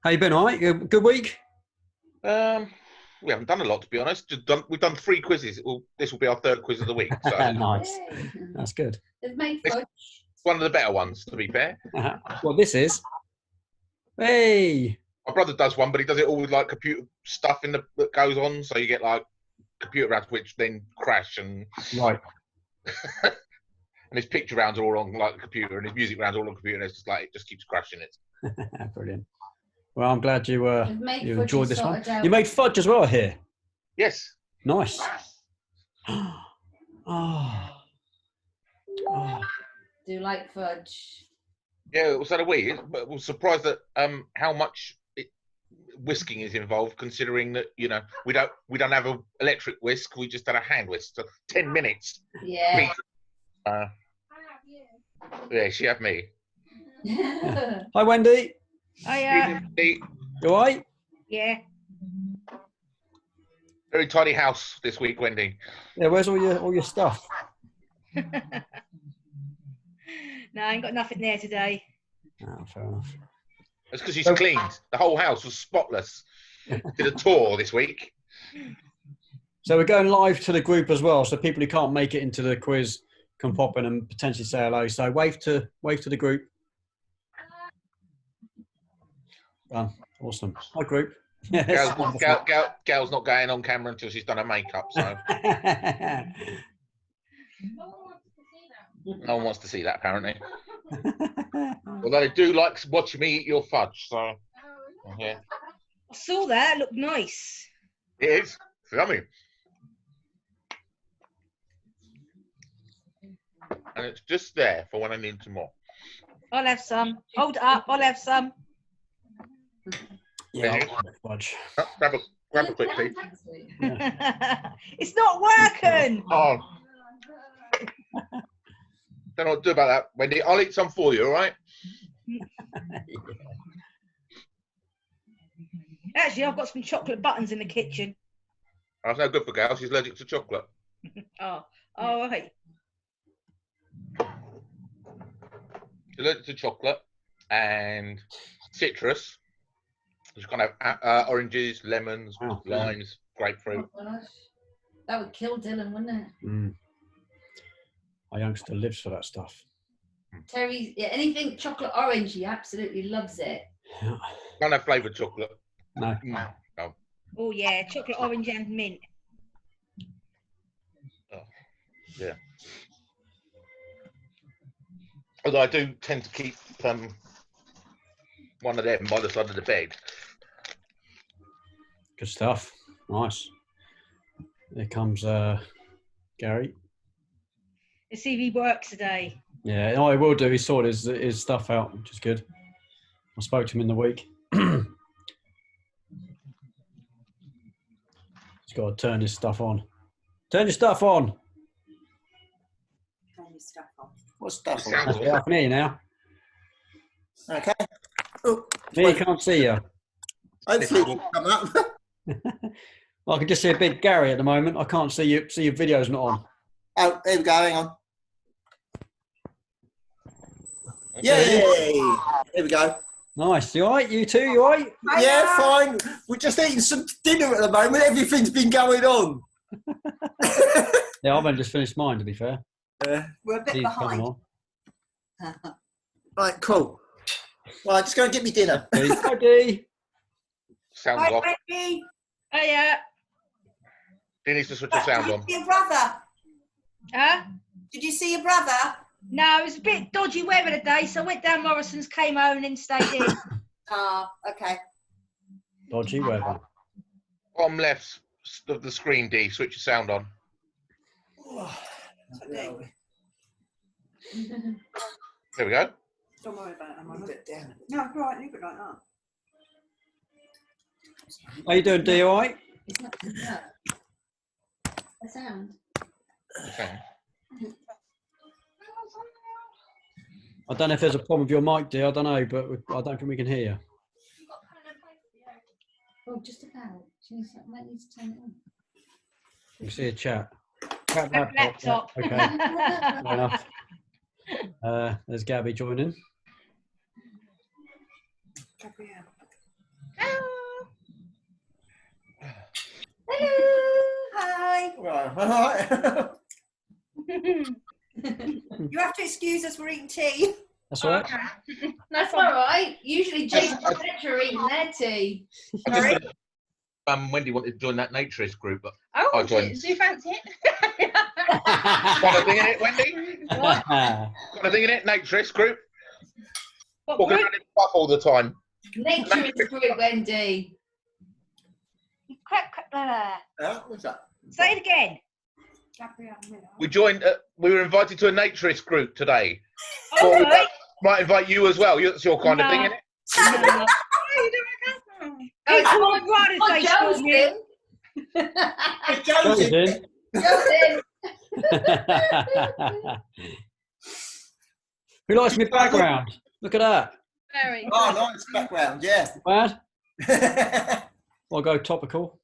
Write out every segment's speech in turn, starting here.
How you been? All right? Good week? We haven't done a lot, to be honest. We've done 3 quizzes. This will be our 3rd quiz of the week. So Nice. That's good. They've made fudge. It's one of the better ones, to be fair. Well, this is. Hey. My brother does one, but he does it all with like computer stuff that goes on. So you get like computer rounds which then crash and Right. and his picture rounds are all on like the computer, and his music rounds are all on the computer, and it's just like it just keeps crashing it. Brilliant. Well, I'm glad you you enjoyed this one. You made fudge as well here. Yes. Nice. Oh. Do you like fudge? Yeah, so do we. But we're surprised at how much whisking is involved, considering that we don't have an electric whisk. We just had a hand whisk. So 10 minutes. Yeah. Yeah, she had me. Hi, Wendy. Hiya. You all right? Yeah. Very tidy house this week, Wendy. Yeah. Where's all your stuff? No, I ain't got nothing there today. Oh, fair enough. That's because she's cleaned. The whole house was spotless. Did a tour this week. So we're going live to the group as well, so people who can't make it into the quiz can pop in and potentially say hello. So wave to the group. Awesome. Hi, group. Gal's not going on camera until she's done her makeup, so no one wants to see that, apparently. Although they do like watching me eat your fudge, so yeah. I saw that. It looked nice. It is. It's yummy. And it's just there for when I need some more. I'll have some. Hold it up. I'll have some. Yeah, fudge. Grab a quickly. Yeah. It's not working. Oh. Don't know what to do about that, Wendy. I'll eat some for you, all right? Actually, I've got some chocolate buttons in the kitchen. That's no good for Gal. She's allergic to chocolate. Oh, right. She's allergic to chocolate and citrus. She's going to have oranges, lemons, limes, grapefruit. Oh, gosh. That would kill Dylan, wouldn't it? Mm. My youngster lives for that stuff. Terry, anything chocolate orange, he absolutely loves it. Yeah. Can't have flavoured chocolate. No. No. Oh, yeah. Chocolate, orange and mint. Oh, yeah. Although I do tend to keep one of them by the side of the bed. Good stuff. Nice. Here comes Gary. Let's see if he works today. Yeah, no, he will do. He sorted his stuff out, which is good. I spoke to him in the week. He's got to turn his stuff on. Turn your stuff on. Turn your stuff on. What stuff? Sounds Yeah, I can hear you now. Okay. Oh, Me, can't see you. hopefully it will come up. I can just see a big Gary at the moment. I can't see you. See your video's not on. Oh, there we go. Hang on. Yay! There we go. Nice. You all right? You two? You all right? Yeah, fine. We're just eating some dinner at the moment. Everything's been going on. Yeah, I've only just finished mine, to be fair. We're a bit He's coming behind. on. Right, cool. Well, just go and get me dinner. Hi, Dee. Sounds Hi, off. Wendy. Oh, yeah. He needs to switch the sound on. Did you see your brother? Huh? Did you see your brother? No, it was a bit dodgy weather today, so I went down Morrison's, came home and then stayed in. Ah, okay. Dodgy weather. Bottom left of the screen, D. Switch your sound on. Okay. There we go. Don't worry about it. I'm on it. No, it's all right. Leave it like that. How you doing, Dee? All right? It's not coming up. A sound. Okay. I don't know if there's a problem with your mic, Dee. I don't know, but I don't think we can hear you. Oh, just about. Might need to turn it on. You can see a chat. Laptop. Okay, fair enough. There's Gabby joining. Gabrielle. Hello. Hi. Right. You have to excuse us, we're eating tea. That's all right. No That's all problem. right. Usually Jason and Petra are eating their tea. Sorry. Wendy wanted to join that naturist group, but Oh, I'll do join. you fancy it? got a thing in it, Wendy? What? Got a thing in it, naturist group? What Walking group? around in buff all the time. Nature is group, Wendy. What's that? Say it again. Gabrielle Miller. We joined. We were invited to a naturist group today. All Well, right. Might invite you as well. It's your kind of thing, No. isn't it? No. Oh, you don't want to Oh, come? come It's my Oh, brother's Joe's day in. Hey, Joe's Josie. in. Joe's in. Who likes my background? Look at that. Very. Oh, nice background, yeah. Bad? I'll go topical.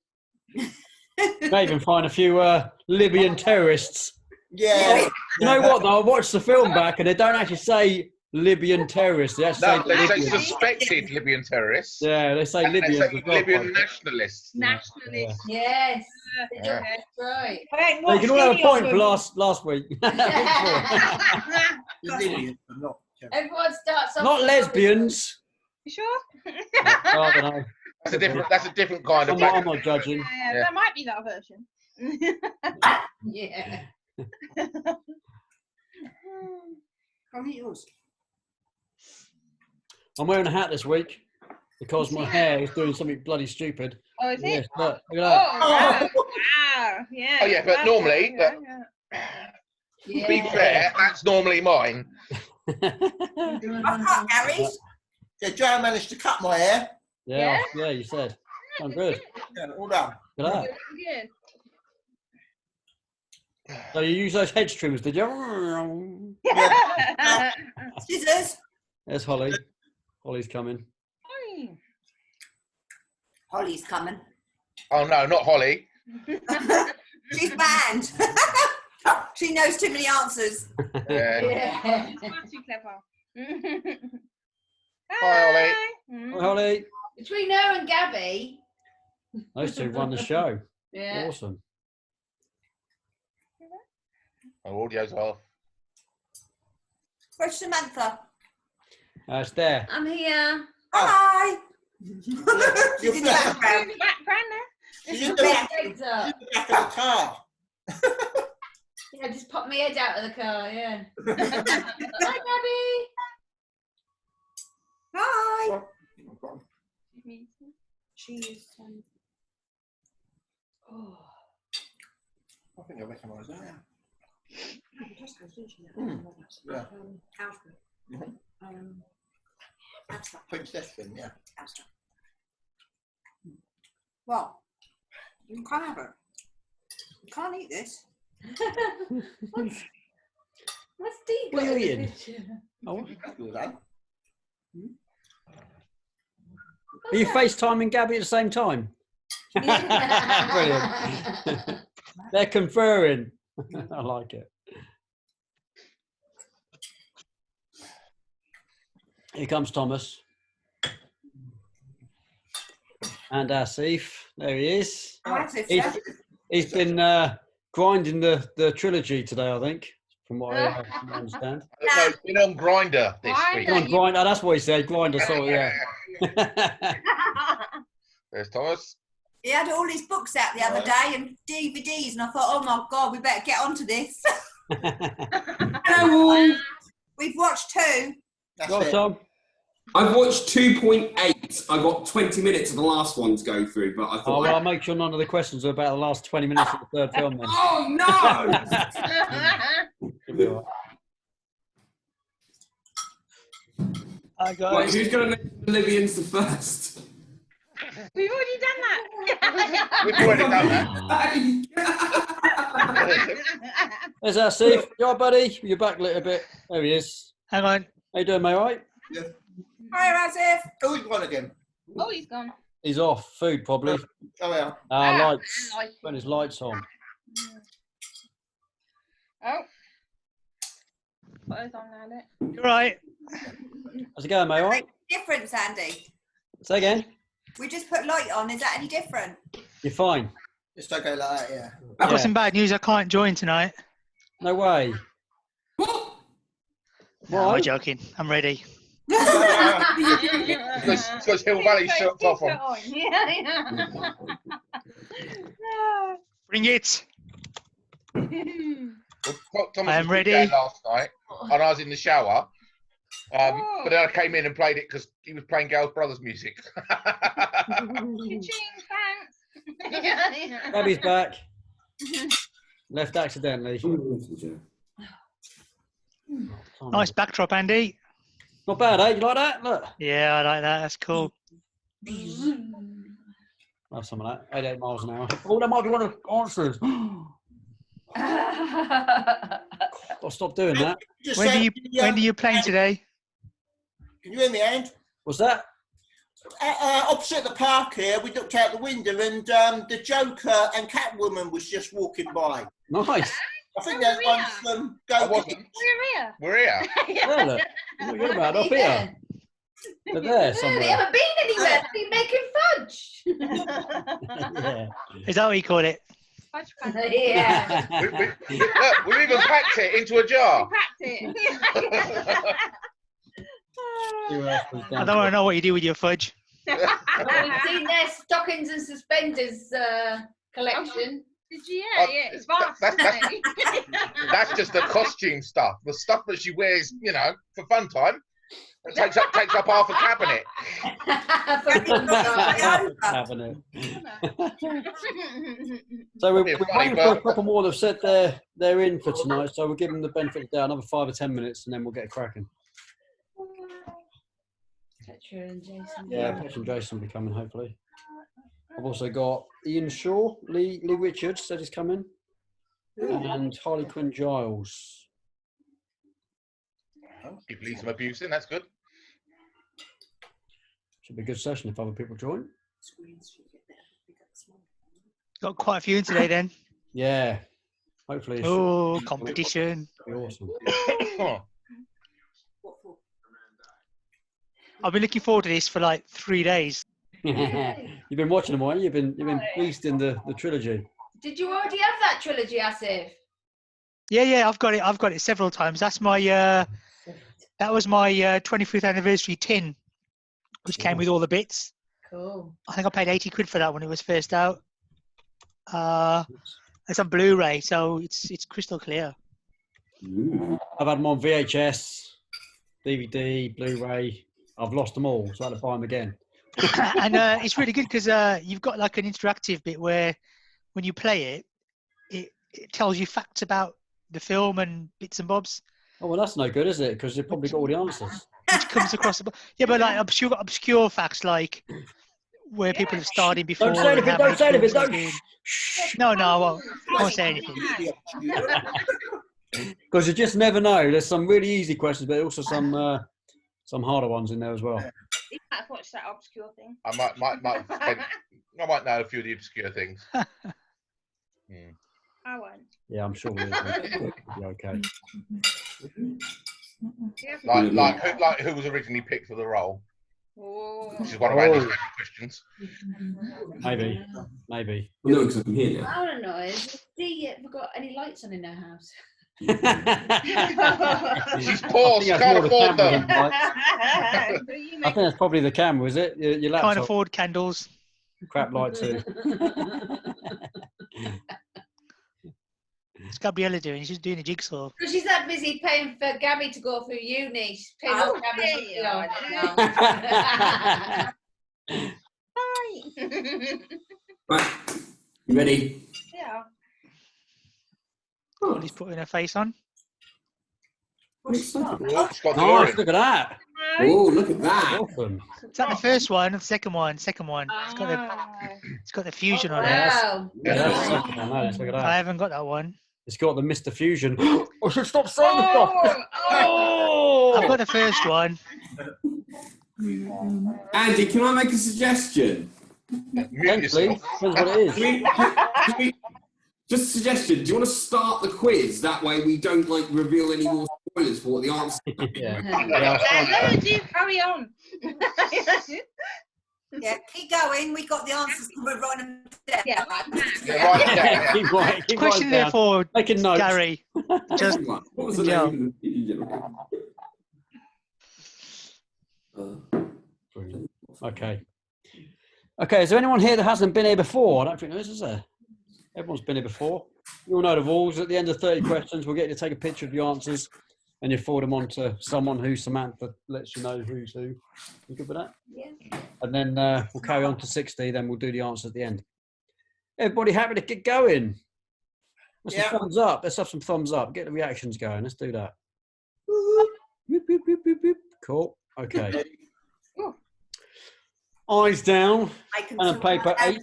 May even find a few Libyan terrorists. yeah. You know what though? I watched the film back and they don't actually say Libyan terrorists. They actually No, say they say Libyans. suspected Libyan terrorists. Yeah, they say And they Libyans. say as well, Libyan probably. nationalists. Nationalist. Yes, Yeah. that's right. I ain't So you watched can all have a any of point for them. last week. Libyan, but not. Everyone starts off. Not with- lesbians. You sure? I don't know. That's a different kind of I'm background. not judging. Yeah, Yeah. that might be that version. Yeah. Come eat yours. I'm wearing a hat this week because my hair is doing something bloody stupid. Oh, is Yes, it? look at Oh, that. wow. Wow. Yeah. Oh, yeah, but Wow. normally, Yeah, yeah. To be fair, that's normally mine. I've cut Gary's. Yeah, Joe managed to cut my hair. Yeah, you said. I'm good. Yeah, all done. Look at that. Good. So you use those hedge trimmers, did you? Scissors. There's Holly. Holly's coming. Holly's coming. Oh no, not Holly. She's banned. She knows too many answers. Yeah. Yeah. Far too clever. Hi, Hi, Holly. Between her and Gabby. Those two run the show. Yeah. Awesome. Oh, audio's off. Where's Samantha? It's there. I'm here. Hi. She's You're in the back. background. In the background there. She's in the back Legs up. of the car. Yeah, just pop my head out of the car, yeah. Hi, Gabby. Hi. She's. Oh. I think I recognise that. Mm. Yeah. Hampshire. Hampshire. Princess thing, yeah. Hampshire. Well, you can't have it. You can't eat this. What's Dee What are you got in the eating? picture? Oh. Well done. Are you FaceTiming Gabby at the same time? Brilliant. They're conferring. I like it. Here comes Thomas. And Asif. There he is. That's it, He's, sir. he's been grinding the trilogy today, I think, from what I understand. No, it's been on Grinder this week. Come on, grind. Oh, that's what he said. Grinder, sorry, yeah. There's Thomas. He had all his books out the other day and DVDs, and I thought, oh my God, we better get onto this. Hello. We've watched two. That's Go on, it. Tom. I've watched 2.8. I got 20 minutes of the last one to go through, but I Oh, thought. well, I'll make sure none of the questions are about the last 20 minutes of the third film then. Oh no! Should be all right. Hi, Right, who's going to name the Libyans the first? We've already done that. We've already done that. There's Asif. You all right, buddy? You're back a little bit. There he is. Hang on. How you doing, mate? All right? Hi, Razif. Who's one again? Oh, he's gone. He's off. Food, probably. Oh, yeah. Lights. Lights. When his lights on. Oh. Put those on now, look. You're right. How's it going, mate? All right? Difference, Andy. Say again. We just put light on. Is that any different? You're fine. Just okay like that, yeah. I've got Yeah. some bad news. I can't join tonight. No way. What? No, Why? I'm joking. I'm ready. Because Hill Valley shut off on. Bring it. Well, Thomas I am was ready. there last night, and I was in the shower. But then I came in and played it because he was playing Gale's Brothers music. Gabby's back. Left accidentally. Nice backdrop, Andy. Not bad, eh? You like that? Look. Yeah, I like that. That's cool. I'll have some of that. 88 miles an hour. Oh, that might be one of the answers. I'll stop doing that. Just When said, do you playing today? Can you hear me, Ange? What's that? Opposite the park here, we looked out the window and the Joker and Catwoman was just walking by. Nice. I think there's one from I Go. wasn't. We're here. Yeah, look. What are you on about? Up here. They're there They somewhere. haven't been anywhere. They've been making fudge. Yeah. Is that what you call it? Yeah. Look, we've even packed it into a jar. I don't want to know what you do with your fudge. Well, we've seen their stockings and suspenders collection. Did you? Oh, Yeah, it's vast. That's just the costume stuff. The stuff that she wears, you know, for fun time. It takes up half a cabinet. Cabinet. So we're waiting for a couple more that have said they're in for tonight, so we'll give them the benefit of the doubt, another 5 or 10 minutes, and then we'll get cracking. Petra and Jason. Yeah, Petra and Jason will be coming, hopefully. I've also got Ian Shaw, Lee Richards said he's coming, and Harley Quinn Giles. Give Lee some abuse in, that's good. Should be a good session if other people join. Got quite a few in today then. Yeah, hopefully. It Oh, should competition. be awesome. I've been looking forward to this for like 3 days. You've been watching them, haven't you? You've been beasting the trilogy. Did you already have that trilogy, Asif? Yeah, I've got it several times. That's my that was my 25th anniversary tin, which came with all the bits. Cool. I think I paid 80 quid for that when it was first out. It's on Blu-ray, so it's crystal clear. I've had them on VHS, DVD, Blu-ray. I've lost them all, so I had to buy them again. And it's really good because you've got like an interactive bit where when you play it tells you facts about the film and bits and bobs. Oh, well, that's no good, is it? Because you've probably got all the answers. Which comes across the yeah, but like obscure facts like where people have started before. Don't say and anything, how don't many say anything, films don't. No, I won't say anything. Because you just never know. There's some really easy questions, but also some harder ones in there as well. You might have watched that obscure thing. I might know a few of the obscure things. I won't. Yeah, I'm sure we'll be okay. Like who was originally picked for the role? Oh. Which is one of Andy's favourite questions. Maybe. Well, no, because I can hear you. I don't know. Has Dee ever got any lights on in her house? She's poor, she can't afford them. I think that's probably the camera, is it? Your laptop. Can't afford candles. Crap light too. What's Gabriella doing? She's doing a jigsaw. Because she's that busy paying for Gabby to go through uni. She's paying Oh, off Gabby's yeah, Right, you ready? Yeah. Oh, He's putting her face on. Oh, it's got the Nice, orange. look at that. oh, look at that. Awesome. Is that the first one or the second one? Second one. It's got the fusion on it. Wow. Yeah, that's the second one, that is. Look at I that. haven't got that one. It's got the Mr. Fusion. I should stop saying stuff. Oh! I've got the first one. Andy, can I make a suggestion? Mute Potentially. yourself. Depends what it is. Can we- just a suggestion. Do you want to start the quiz? That way we don't like reveal any more spoilers for what the answer. Yeah. No, do carry on. keep going. We got the answers. We're writing them down. Yeah. Yeah, right, yeah. Keep writing, keep Question writing there down. for Making notes. Gary. Just What was the Joe. name of the Okay. Okay, is there anyone here that hasn't been here before? I don't think there is there? Everyone's been here before. You all know the rules. At the end of 30 questions, we'll get you to take a picture of the answers and you forward them on to someone who Samantha lets you know who's who. You good with that? Yeah. And then we'll carry on to 60, then we'll do the answers at the end. Everybody happy to get going? Let's have thumbs up. Let's have some thumbs up. Get the reactions going. Let's do that. Boop, boop, boop, boop, boop. Cool. Okay. Eyes down. Pen and paper 8.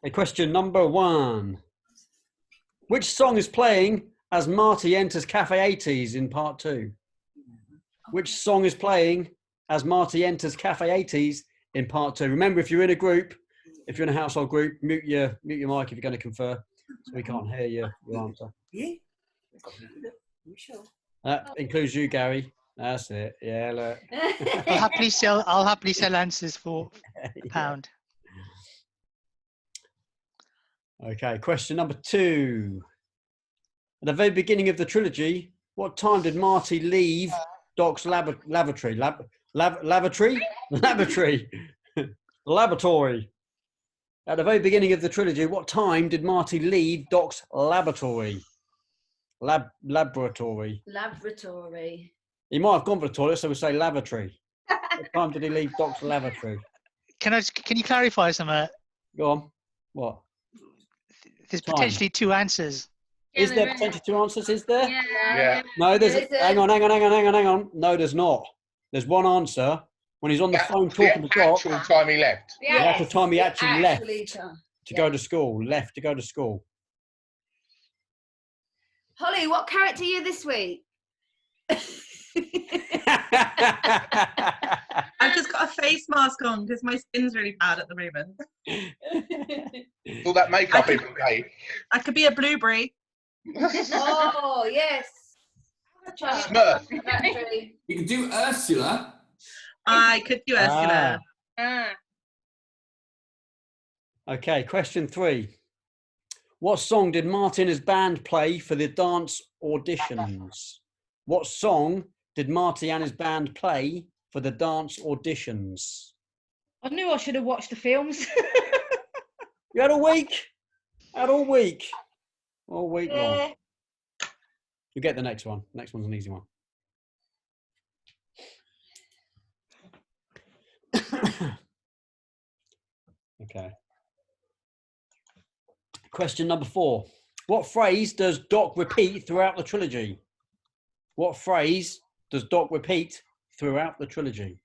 Okay, question number 1. Which song is playing as Marty enters Cafe 80s in part 2? Which song is playing as Marty enters Cafe 80s in part 2? Remember, if you're in a group, if you're in a household group, mute your mic if you're going to confer, so we can't hear your answer. Yeah. Sure. That includes you, Gary. That's it. Yeah, look. I'll happily sell answers for £1. Okay, question number 2. At the very beginning of the trilogy, what time did Marty leave Doc's lavatory? Lavatory? Lavatory. Laboratory. At the very beginning of the trilogy, what time did Marty leave Doc's laboratory? Laboratory. Laboratory. He might have gone for the toilet, so we'll say lavatory. What time did he leave Doc's lavatory? Can you clarify something? Go on. What? There's Time. potentially 2 answers. Is there potentially 2 answers? Is there? Yeah. No, there's. Is it? Hang on. No, there's not. There's one answer. When he's on the phone talking to Doc, actual time he left. the actual time he actually left Time. to go to school. Left to go to school. Holly, what character are you this week? I've just got a face mask on because my skin's really bad at the moment. All that makeup is okay. I could be a blueberry. Oh, yes. Smurf. Laboratory. You could do Ursula. I could do Ursula. Okay, question 3. What song did Marty and his band play for the dance auditions? What song did Marty and his band play for the dance auditions? I knew I should have watched the films. You had a week. All week long. You get the next one. Next one's an easy one. Okay. Question number 4. What phrase does Doc repeat throughout the trilogy? What phrase does Doc repeat throughout the trilogy?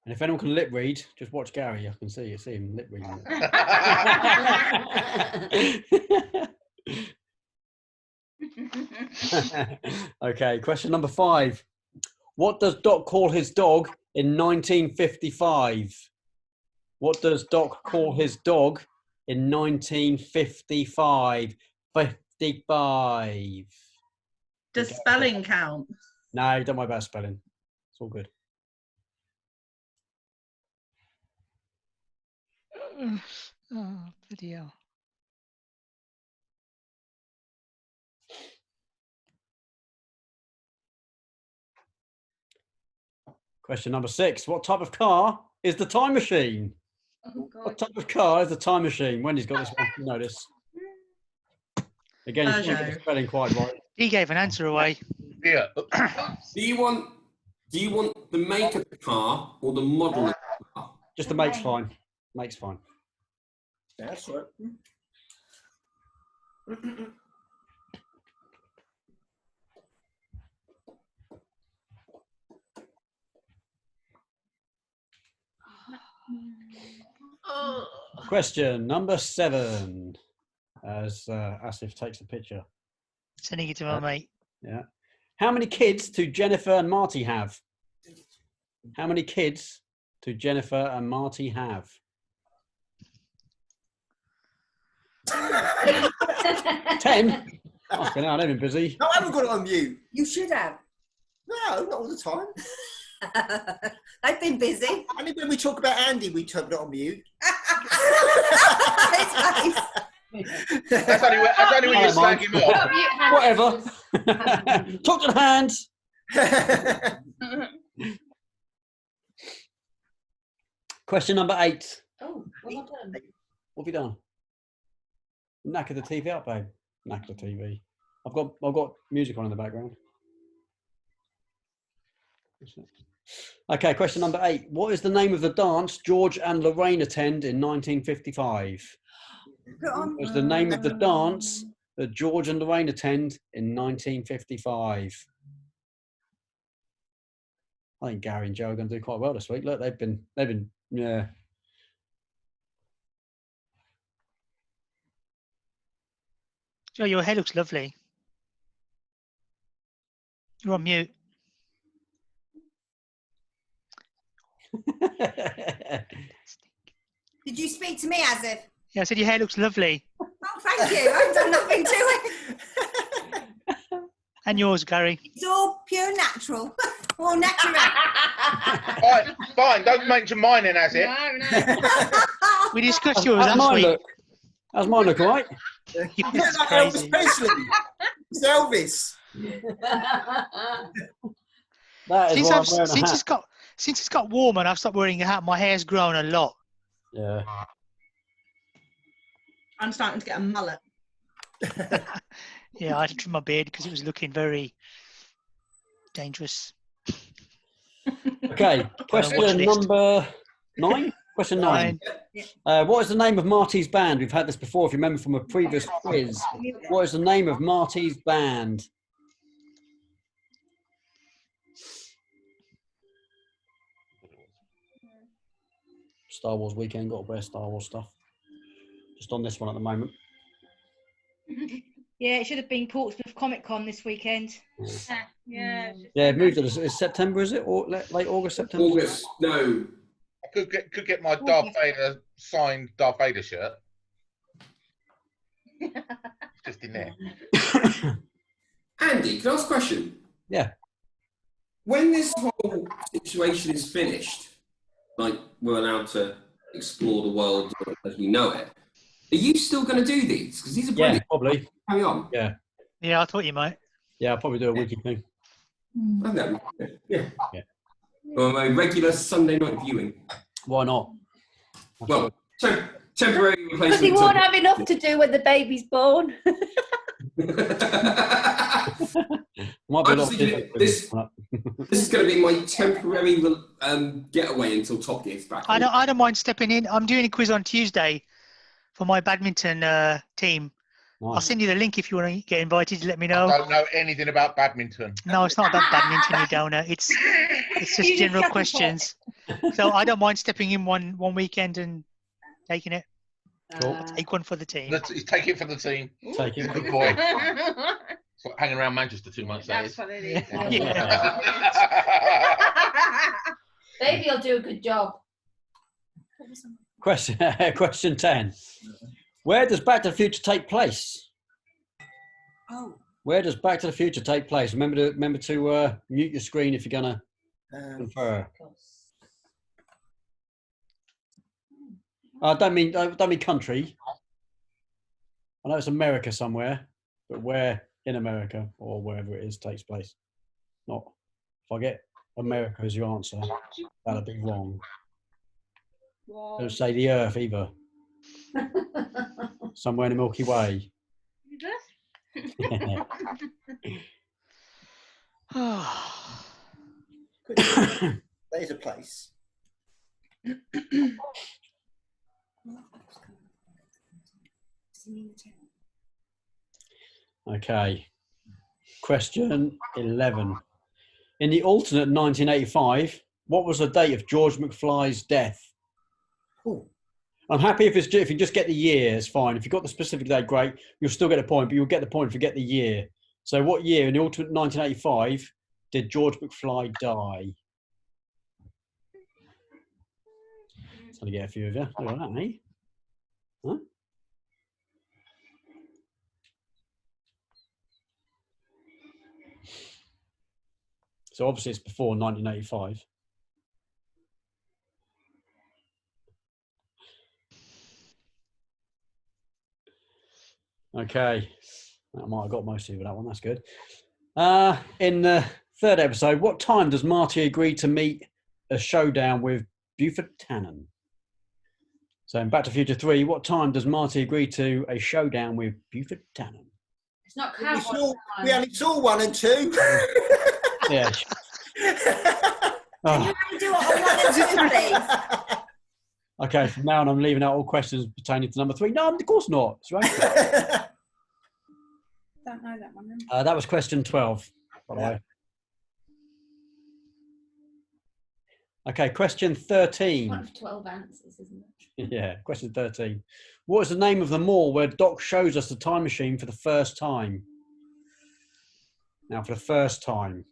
And if anyone can lip read, just watch Gary. I can see him lip reading it. Okay, question number 5. What does Doc call his dog in 1955? What does Doc call his dog in 1955? 55. Does spelling count? No, don't worry about spelling. It's all good. Oh, video. Question number 6. What type of car is the time machine? Oh, God. What type of car is the time machine? Wendy's got this one. You notice. Again, you can't get the spelling quite right. He gave an answer away. Yeah. Do you want the make of the car or the model of the car? Just the mate's fine. Mate's fine. That's right. Question number 7. As Asif takes a picture. Sending it to my mate. Yeah. How many kids do Jennifer and Marty have? How many kids do Jennifer and Marty have? 10. Fucking hell, they've been busy. No, I haven't got it on mute. You should have. No, not all the time. They've been busy. Only when we talk about Andy, we turn it on mute. His face. That's only when you slag him off. Whatever. Talk to the hands. Question number 8. Oh, what have I done? What have you done? Knacker the TV up, babe. Knacker the TV. I've got music on in the background. Okay, question number 8. What is the name of the dance George and Lorraine attend in 1955? What was the name of the dance that George and Lorraine attend in 1955? I think Gary and Joe are going to do quite well this week. Look, they've been, yeah. Joe, your hair looks lovely. You're on mute. Did you speak to me, Azif? Yeah, I said your hair looks lovely. Oh, thank you. I've done nothing to it. And yours, Gary. It's all pure natural. All natural. Fine, don't mention mine then, as it. No. We discussed yours How's last mine week. look? How's mine look, all right? That's Like crazy. Elvis Presley. It's Elvis. That is Since, why I'm wearing a hat. since it's got warmer and I've stopped wearing a hat, my hair's grown a lot. Yeah. I'm starting to get a mullet. Yeah, I had to trim my beard because it was looking very dangerous. Okay, question watch list. number 9. Question 9. What is the name of Marty's band? We've had this before, if you remember from a previous quiz. What is the name of Marty's band? Star Wars weekend, got to wear Star Wars stuff. Just on this one at the moment. Yeah, it should have been Portsmouth Comic Con this weekend. Yeah. Yeah, it moved it. Is September, is it? Or late August, September? August, no. I could get my Darth Vader signed Darth Vader shirt. It's just in there. Andy, can I ask a question? Yeah. When this whole situation is finished, like we're allowed to explore the world as we know it, are you still going to do these? Because these are Yeah, brilliant. probably. Carry on. Yeah. Yeah, I thought you might. Yeah, I'll probably do a wiki thing. Okay. Yeah. Yeah. Well, my regular Sunday night viewing. Why not? Well, temporary Because replacement. he won't have enough to do when the baby's born. Might be a I'm lot just thinking this is going to be my temporary getaway until Top Gear's back. I don't mind stepping in. I'm doing a quiz on Tuesday for my badminton team. I'll Nice. send you the link if you want to get invited. Let me I know. don't know anything about badminton. No, it's not about badminton, you donor. It's just general questions. So I don't mind stepping in one weekend and taking it. Cool. Take one for the team. He's taking it for the team. Take it. Good boy. It's like hanging around Manchester 2 months. That is. That's what it is. Yeah. Baby will do a good job. Question 10. Where does Back to the Future take place? Oh. Where does Back to the Future take place? Remember to mute your screen if you're going to confer. I don't mean country. I know it's America somewhere, but where in America or wherever it is takes place? Not. If I get America as your answer, that'll be wrong. Don't say the Earth either. Somewhere in the Milky Way. That is a place. Okay. Question 11. In the alternate 1985, what was the date of George Mcfly's death? Ooh. I'm happy if you just get the year, it's fine. If you've got the specific date, great. You'll still get a point, but you'll get the point if you get the year. So what year in the alternate 1985 did George McFly die? Trying to get a few of you. Look at that, eh? Huh? So obviously it's before 1985. Okay. I might have got most of you with that one. That's good. In the third episode, what time does Marty agree to meet a showdown with Buford Tannen? So in Back to the Future 3, what time does Marty agree to a showdown with Buford Tannen? It's not We, cowboy we only saw 1 and 2. Yeah. Can you only do it on 1 and 2, please? Okay, from now on, I'm leaving out all questions pertaining to number 3. No, of course not. It's right. Don't know that one. Then. That was question 12, by the way. Okay, question 13. One of 12 answers, isn't it? Yeah, question 13. What is the name of the mall where Doc shows us the time machine for the first time? Now, for the first time.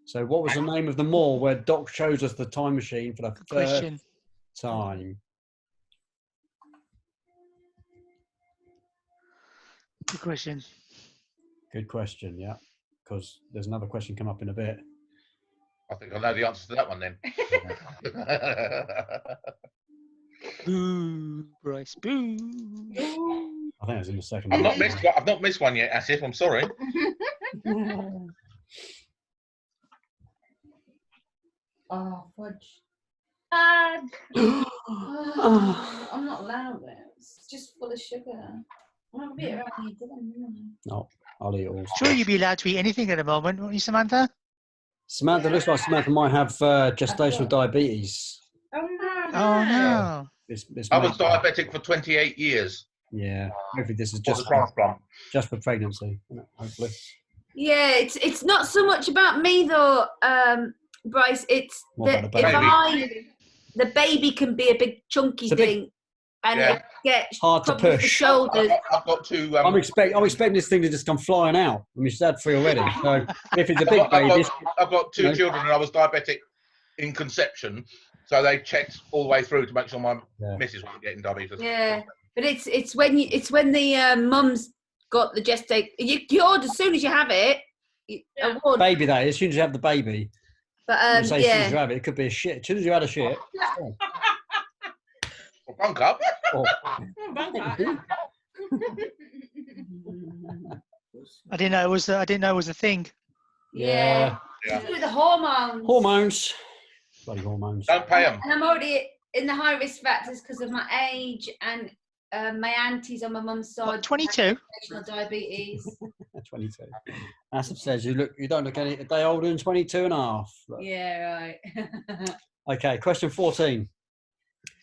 So what was the name of the mall where Doc shows us the time machine for the first time? Good question. Good question, yeah. Because there's another question come up in a bit. I think I know the answer to that one then. Boo, Bryce, boo. I think it's in the second I've one. not missed one yet, Asif. I'm sorry. Oh, fudge. And Oh, I'm not allowed it. It's just full of sugar. I'm not going to be around you doing. No, I'll eat it all. Sure, you'd be allowed to eat anything at the moment, won't you, Samantha? Samantha, looks like Samantha might have gestational diabetes. Oh, no. Oh, no. I was diabetic for 28 years. Yeah, hopefully this is For the just transplant. just for pregnancy, hopefully. Yeah, it's not so much about me though, Bryce. It's What that about the if the baby can be a big chunky thing, and Yeah. it gets Hard to covers the push. shoulders. I've got to. I'm expecting this thing to just come flying out. I mean, she's had 3 already. So if it's a big baby, I've got 2 children, and I was diabetic in conception, so they checked all the way through to make sure my missus wasn't getting diabetes. Yeah, but it's when the mum's got the gestate. You order as soon as you have it. Baby, that is, as soon as you have the baby. But As soon as you have it, it could be a shit. As soon as you had a shit. Or bunk up. Oh. I didn't know it was. I didn't know it was a thing. Yeah. To do with the hormones. Hormones. Bloody hormones. Don't pay them. And I'm already in the high risk factors because of my age and my aunties on my mum's side. What, 22? Diabetes. 22. Asif says you don't look any a day older than 22 and a half. Yeah, right. Okay, question 14.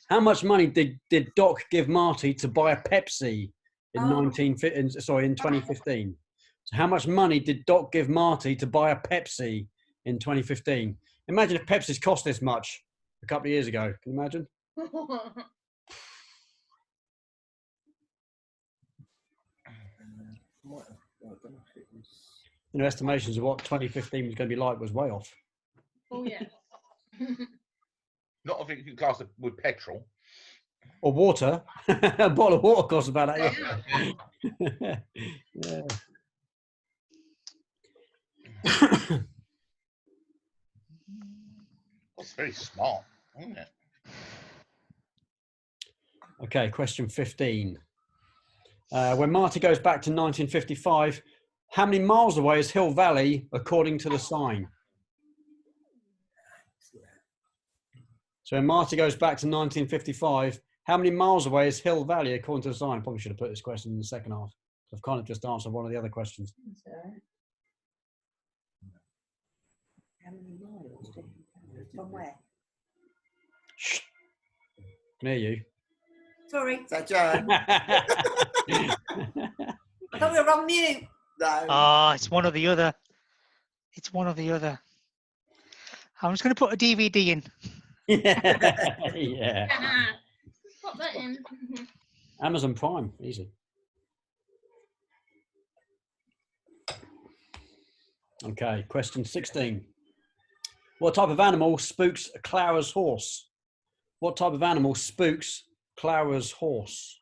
How much money did Doc give Marty to buy a Pepsi in 2015? So how much money did Doc give Marty to buy a Pepsi in 2015? Imagine if Pepsi's cost this much a couple of years ago. Can you imagine? Estimations of what 2015 was going to be like was way off. Oh yeah. Not if you can class it with petrol. Or water. A bottle of water costs about that. Yeah. Yeah. That's very smart, isn't it? Okay, question 15. When Marty goes back to 1955, how many miles away is Hill Valley according to the sign? So when Marty goes back to 1955, how many miles away is Hill Valley according to the sign? I probably should have put this question in the second half. I've kind of just answered one of the other questions. How many miles? From where? Shh. Can hear you. Sorry. Is that Joan? I thought we were on mute. No. Oh, it's one or the other. It's one or the other. I'm just going to put a DVD in. Yeah. Pop that in. Amazon Prime, easy. Okay, question 16. What type of animal spooks Clara's horse? What type of animal spooks Clara's horse?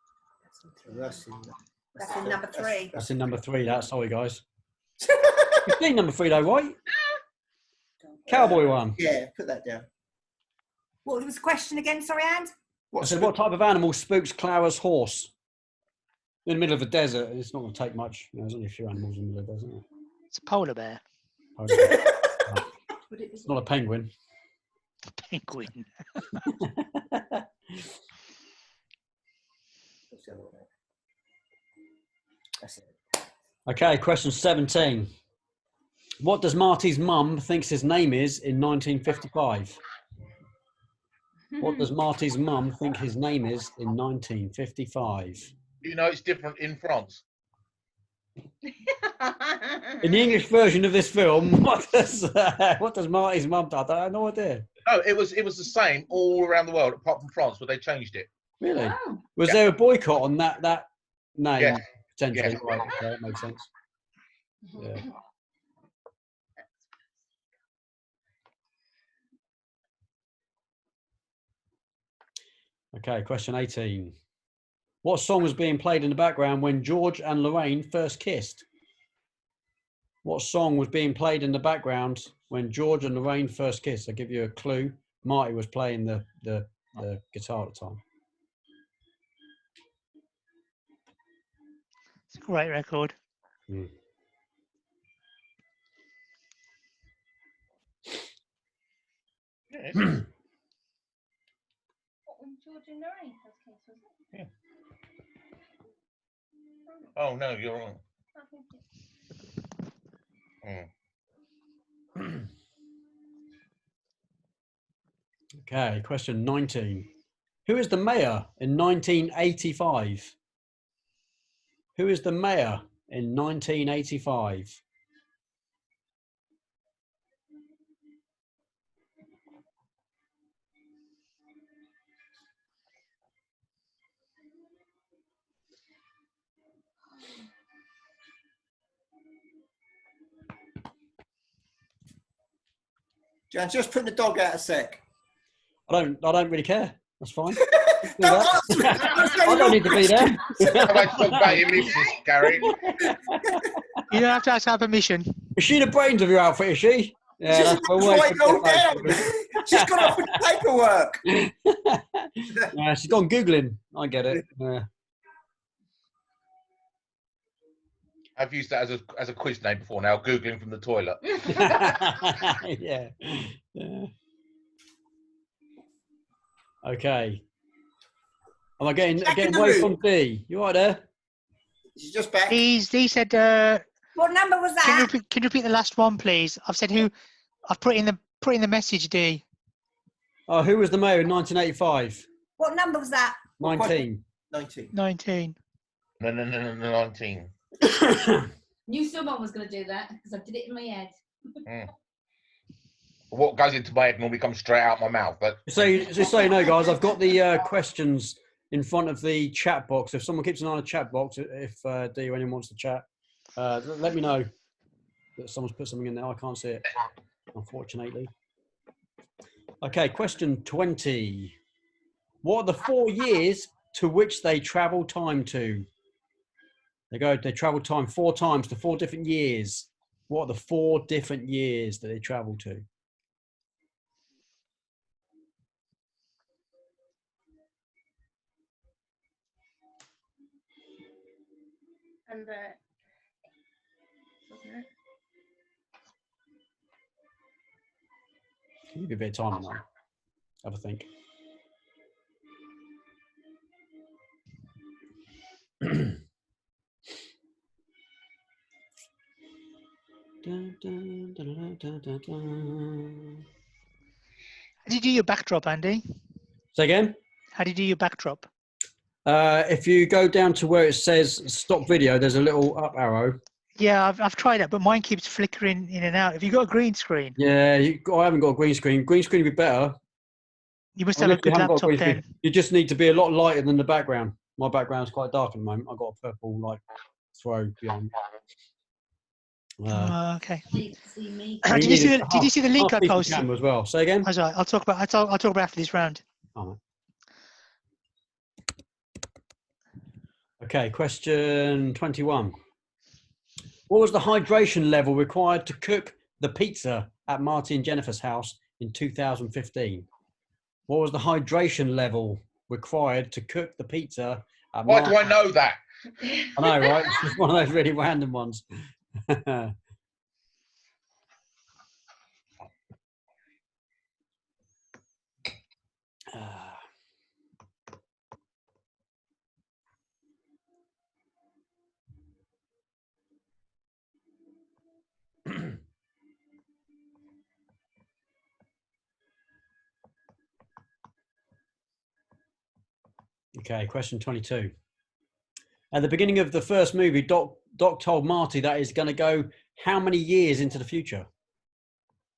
That's in number 3. That's in number 3. Sorry, guys. You've seen number 3 though, right? Cowboy one. Yeah, put that down. What was the question again? Sorry, Anne? I said, what type of animal spooks Clara's horse? In the middle of a desert, it's not going to take much. There's only a few animals in the middle of the desert. Isn't it? It's a polar bear. Polar bear. It's not a penguin. Penguin. Okay, question 17. What does Marty's mum thinks his name is in 1955? What does Marty's mum think his name is in 1955? You know, it's different in France. In the English version of this film, what does Marty's mum do? I have no idea. No, it was the same all around the world, apart from France, where they changed it. Really? Wow. Was there a boycott on that name? Yes. Potentially. Yes. Right, okay, that makes sense. Yeah. Okay, question 18. What song was being played in the background when George and Lorraine first kissed? What song was being played in the background when George and Lorraine first kissed? I'll give you a clue. Marty was playing the guitar at the time. It's a great record. Mm. Yes. Yeah. Oh no, you're wrong. Okay, question 19. Who is the mayor in 1985? Who is the mayor in 1985? Jan, just put the dog out a sec. I don't really care. That's fine. Don't that. ask me. I don't need to be there. How about talk about your missus, Gary? You don't have to ask our permission. Is she the brains of your outfit, is she? Yeah, She's that's my write wife. it all down. She's gone off with the paperwork. Yeah, she's gone Googling. I get it. Yeah. I've used that as a quiz name before now, Googling from the toilet. Yeah. Yeah. Okay. Am I getting away from D? You all right there? She's just back. He said, What number was can that? you repeat the last one, please? I've said who. I've put in the message, D. Oh, who was the mayor in 1985? What number was that? 19. 19. 19. No, 19. Knew someone was going to do that because I did it in my head. What goes into my head normally comes straight out my mouth. But Just so you know, guys, I've got the questions in front of the chat box. If someone keeps an eye on the chat box, if D or anyone wants to chat, let me know that someone's put something in there. I can't see it, unfortunately. Okay, question 20. What are the 4 years to which they travel time to? They travel time 4 times to 4 different years. What are the 4 different years that they travel to? And Give you a bit of time on that. Have a think. How do you do your backdrop, Andy? Say again? How do you do your backdrop? If you go down to where it says stop video, there's a little up arrow. Yeah, I've tried that, but mine keeps flickering in and out. Have you got a green screen? Yeah, I haven't got a green screen. Green screen would be better. You must have a good laptop then. You just need to be a lot lighter than the background. My background's quite dark at the moment. I've got a purple like throw behind. Okay. See me. Did you see the link I posted? Camera as well. Say again. That's right. I'll talk about after this round. Oh. Okay, question 21. What was the hydration level required to cook the pizza at Marty and Jennifer's house in 2015? What was the hydration level required to cook the pizza at Why do I know that? I know, right? It's just one of those really random ones. Okay, question 22. At the beginning of the first movie, Doc told Marty that he's going to go how many years into the future?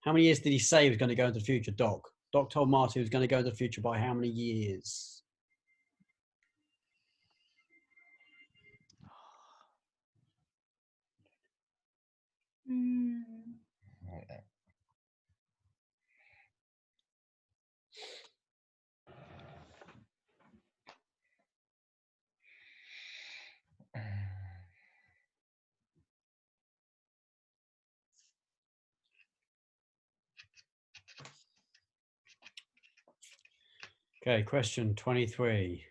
How many years did he say he was going to go into the future, Doc? Doc told Marty he was going to go into the future by how many years? Okay, question 23.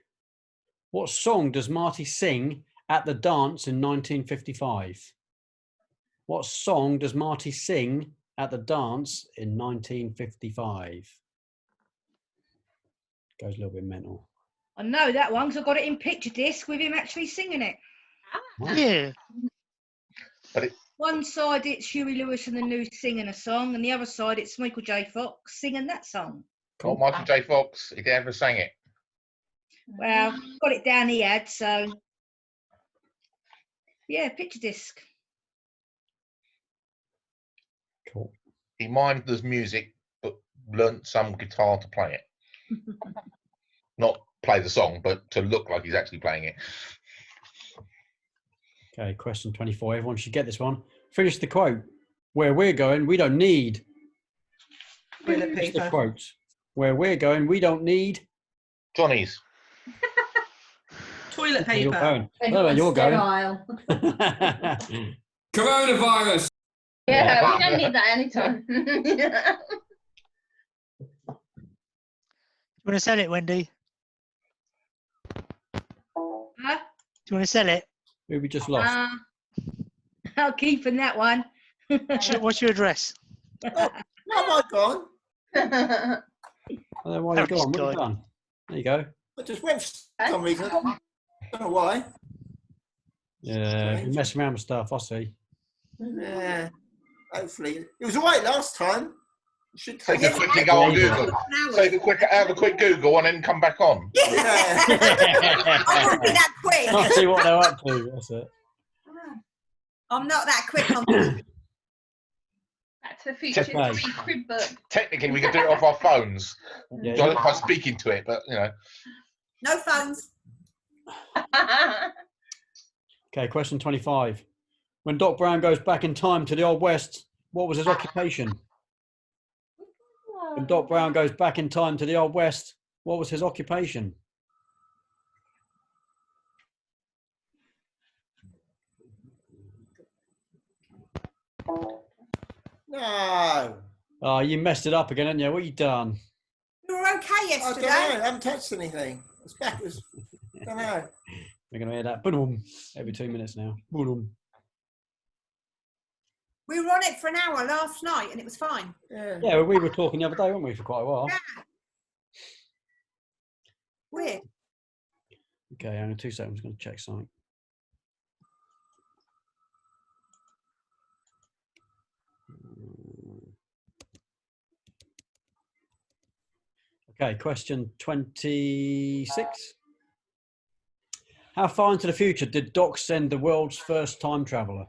What song does Marty sing at the dance in 1955? What song does Marty sing at the dance in 1955? Goes a little bit mental. I know that one because I got it in picture disc with him actually singing it. Yeah. But One side it's Huey Lewis and the News singing a song, and the other side it's Michael J. Fox singing that song. Cool. Michael J. Fox, he never sang it. Well, got it down he had, so yeah, picture disc. Cool. He mimed the music, but learnt some guitar to play it. Not play the song, but to look like he's actually playing it. Okay, question 24. Everyone should get this one. Finish the quote. Where we're going, we don't need. Toilet Finish the paper. quote. Where we're going, we don't need. Johnny's. Toilet Where you're paper. going. I don't know where you're going. Sterile. Coronavirus. Yeah, we don't need that anytime. You want to sell it, Wendy? Huh? Do you want to sell it? Who we just lost? I'll keep in that one. What's your address? Not my gone. I don't know why you've gone. What have you done? There you go. I just went for some reason. I don't know why. Yeah, you mess around with stuff, I see. Yeah. Hopefully. It was all right last time. Should So you can quickly go on Google. So you can have a quick Google and then come back on. Yeah. I wouldn't be that quick. I'll see what they're up to. That's it. I'm not that quick on Back to the Future Okay. 3 crib book. Technically, we can do it off our phones. Yeah, So by speaking to it, but you know. no phones. Okay, question 25. When Doc Brown goes back in time to the Old West, what was his occupation? When Doc Brown goes back in time to the Old West, what was his occupation? No. Oh, you messed it up again, haven't you? What you done? You were okay I yesterday. don't know. I haven't touched anything. It's backwards. I don't know. We're going to hear that boom every 2 minutes now. Boom. We were on it for an hour last night and it was fine. Yeah. Yeah, well, we were talking the other day, weren't we, for quite a while? Weird. Okay, hang on 2 seconds. I'm just going to check something. Okay, question 26. How far into the future did Doc send the world's first time traveler?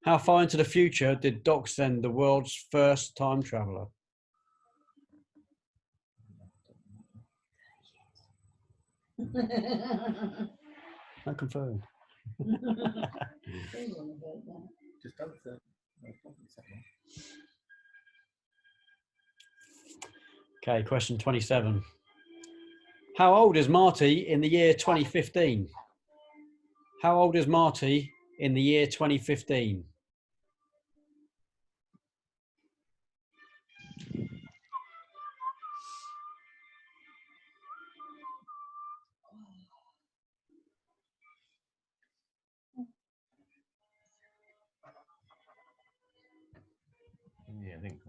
How far into the future did Doc send the world's first time traveler? Not confirmed. Just don't say. Okay, question 27. How old is Marty in the year 2015? How old is Marty in the year 2015? think.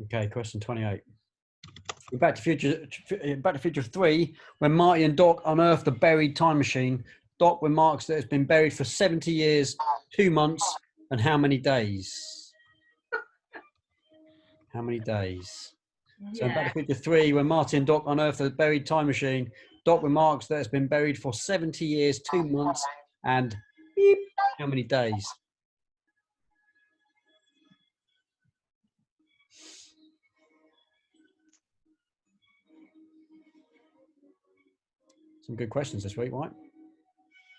Okay, question 28. In Back to Future 3, when Marty and Doc unearth the buried time machine, Doc remarks that it's been buried for 70 years, 2 months, and how many days? How many days? So in Back to Future 3, when Marty and Doc unearth the buried time machine, Doc remarks that it's been buried for 70 years, 2 months, and beep, how many days? Some good questions this week, right?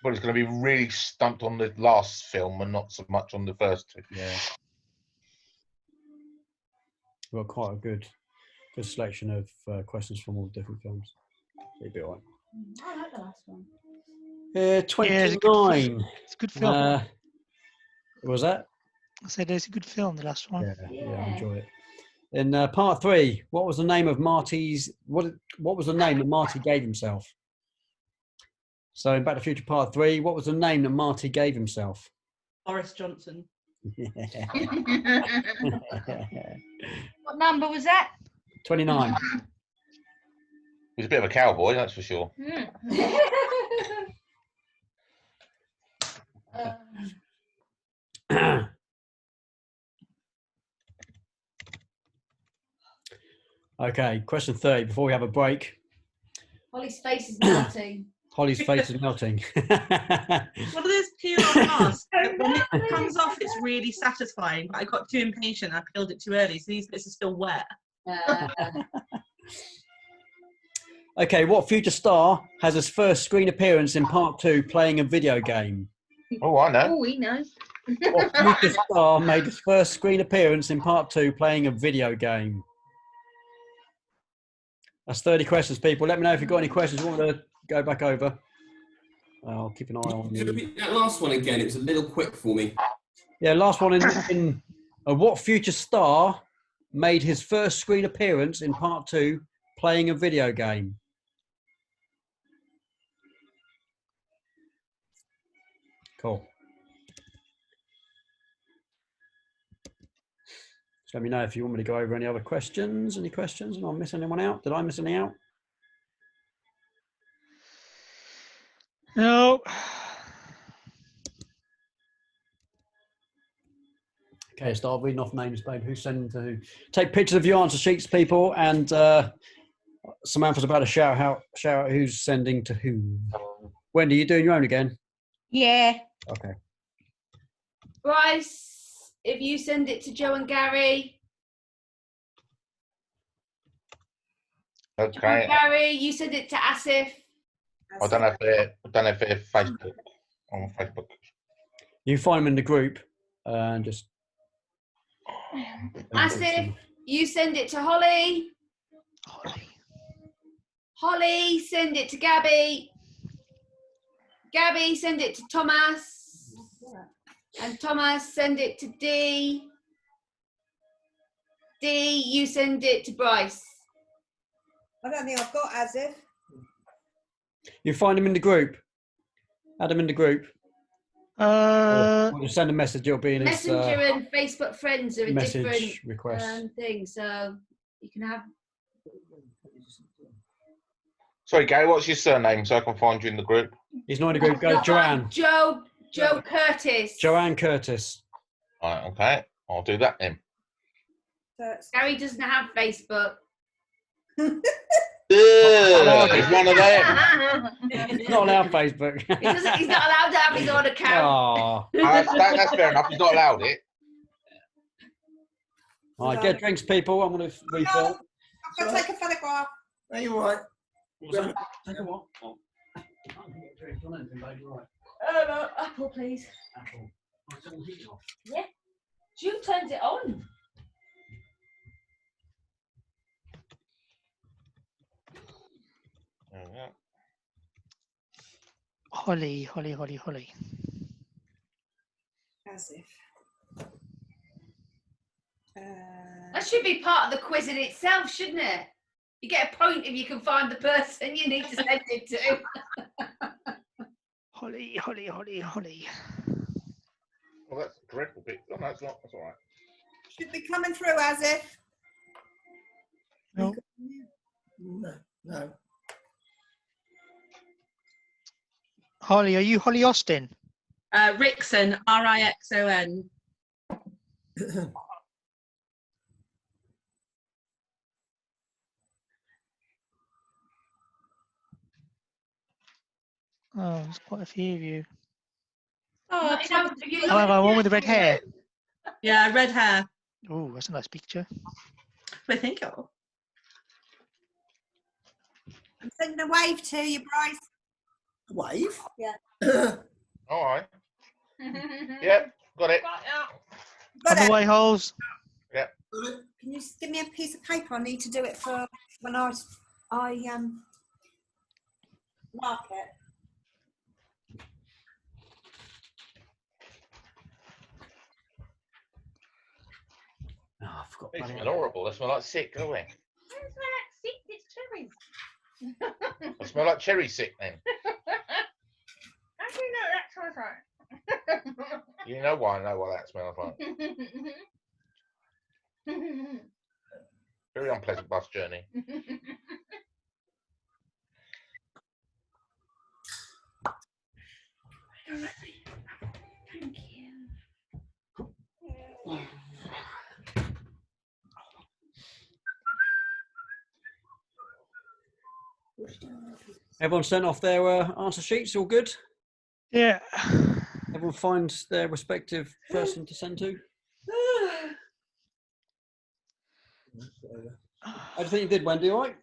Well, it's going to be really stumped on the last film and not so much on the first two. Yeah. We've got quite a good selection of questions from all different films. It'll be all right. I like the last one. 29. It's a good film. What was that? I said it's a good film, the last one. Yeah, I enjoy it. In part 3, what was the name of Marty's? What was the name that Marty gave himself? So in Back to the Future Part 3, what was the name that Marty gave himself? Boris Johnson. What number was that? 29. He's a bit of a cowboy, that's for sure. Okay, question 30. Before we have a break. Holly's face is melting. Holly's face is melting. One of those peel-off masks. When it comes off, it's really satisfying. But I got too impatient. I peeled it too early, so these bits are still wet. Okay, what future star has his first screen appearance in part 2 playing a video game? Oh, I know. Oh, we know. What future star made his first screen appearance in part 2 playing a video game? That's 30 questions, people. Let me know if you've got any questions you want to go back over. I'll keep an eye on Could you you. repeat that last one again? It was a little quick for me. Yeah, last one in what future star made his first screen appearance in part 2 playing a video game? Cool. So let me know if you want me to go over any other questions. Any questions? Did I miss anyone out? Did I miss any out? No. Okay, start reading off names, babe. Who's sending to who? Take pictures of your answer sheets, people, and Samantha's about to shout out who's sending to who. Wendy, you doing your own again? Yeah. Okay. Bryce, if you send it to Joe and Gary. Joe and Okay. Gary, you send it to Asif. I don't know if they're Facebook on Facebook. You find them in the group and just. Asif, you send it to Holly. Holly, send it to Gabby. Gabby, send it to Thomas. And Thomas, send it to Dee. Dee, you send it to Bryce. I don't think I've got Asif. You find them in the group. Add them in the group. Or just send a message. It'll be in his Messenger and Facebook friends are a message different request. thing, so you can have. Sorry, Gary, what's your surname so I can find you in the group? He's not in the group. Go, Joanne. Joe Curtis. Joanne Curtis. Right, okay. I'll do that then. Gary doesn't have Facebook. He's one of them. He's not allowed Facebook. He's not allowed to have his own account. That's fair enough. He's not allowed it. All right, get drinks, people. I'm going to refill. I've got to take a photograph. Are you all right? Take a what? Oh. I can't get drinks on anything, baby. Right. Apple, please. Apple. I turn the heat off. Yeah. June turns it on. Holly. Asif. That should be part of the quiz in itself, shouldn't it? You get a point if you can find the person you need to send it to. Holly, Holly, Holly, Holly. Well, that's a dreadful bit. Oh, no, it's not. That's all right. Should be coming through as if. No. No. Holly, are you Holly Austin? Rixon, Rixon. Oh, there's quite a few of you. Oh, However, one with the red hair. Yeah, red hair. Oh, that's a nice picture. I think so. I'm sending a wave to you, Bryce. Wave? Yeah. All right. Yep, got it. Got On it. the way, holes. Yep. Can you just give me a piece of paper? I need to do it for when I mark it. Oh, I forgot. They smell horrible. They smell like sick, don't they? It's cherries. They smell like cherry sick then. How do you know that smells like? You know why I know what that smells like. Very unpleasant bus journey. Thank you. Everyone sent off their answer sheets. All good. Yeah. Everyone finds their respective person to send to. How do you think you did, Wendy? All right?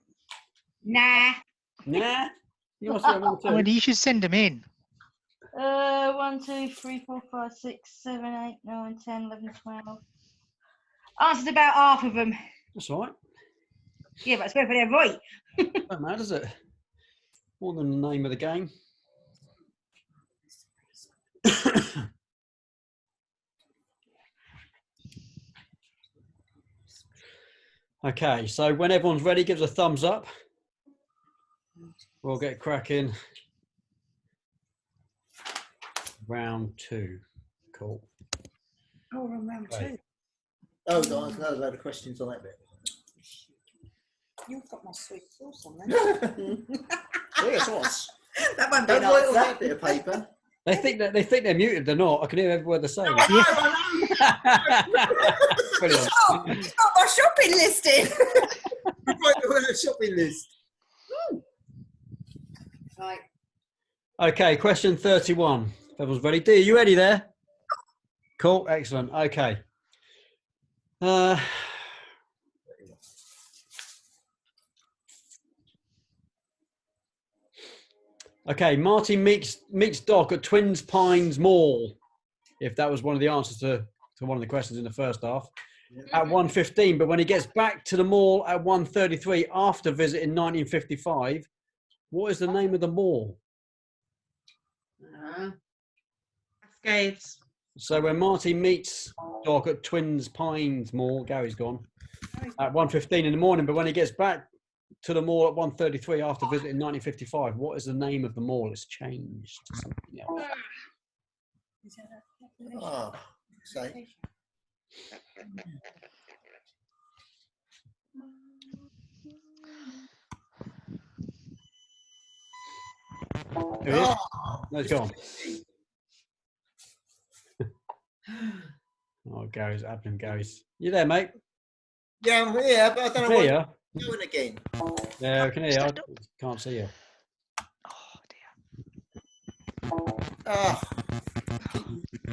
Nah. Nah. You must have one too. Wendy, you should send them in. 1, 2, 3, 4, 5, 6, 7, 8, 9, 10, 11, 12. Answered about half of them. That's all right. Yeah, but I suppose they're right. Don't matter, does it? More than the name of the game. Okay, so when everyone's ready, gives a thumbs up. We'll get cracking. Round 2. Cool. Oh, we're on round Right. 2. Oh, there's another load of questions on that bit. You've got my sweet sauce on there. Yeah, sauce. That won't be an Don't write on answer. that bit of paper. They think they're muted. They're not. I can hear every word they're saying. Brilliant. It's got my shopping list in. Write on a shopping list. Right. Okay, question 31. If everyone's ready. Dee, are you ready there? Cool, excellent. Okay. Okay, Marty meets Doc at Twins Pines Mall, if that was one of the answers to one of the questions in the first half, at 1:15. But when he gets back to the mall at 1:33 after visit in 1955, what is the name of the mall? Cascades. So when Marty meets Doc at Twins Pines Mall, Gary's gone, at 1:15 in the morning, but when he gets back to the mall at 1:33 after visit in 1955, what is the name of the mall? It's changed to something else. Oh, say. Who is? No, it's gone. Oh, Gary's happening. Gary's. You there, mate? Yeah, I'm here, but I don't know Hear what you. you're doing again. Yeah, I can hear you. I can't see you. Oh dear. Oh,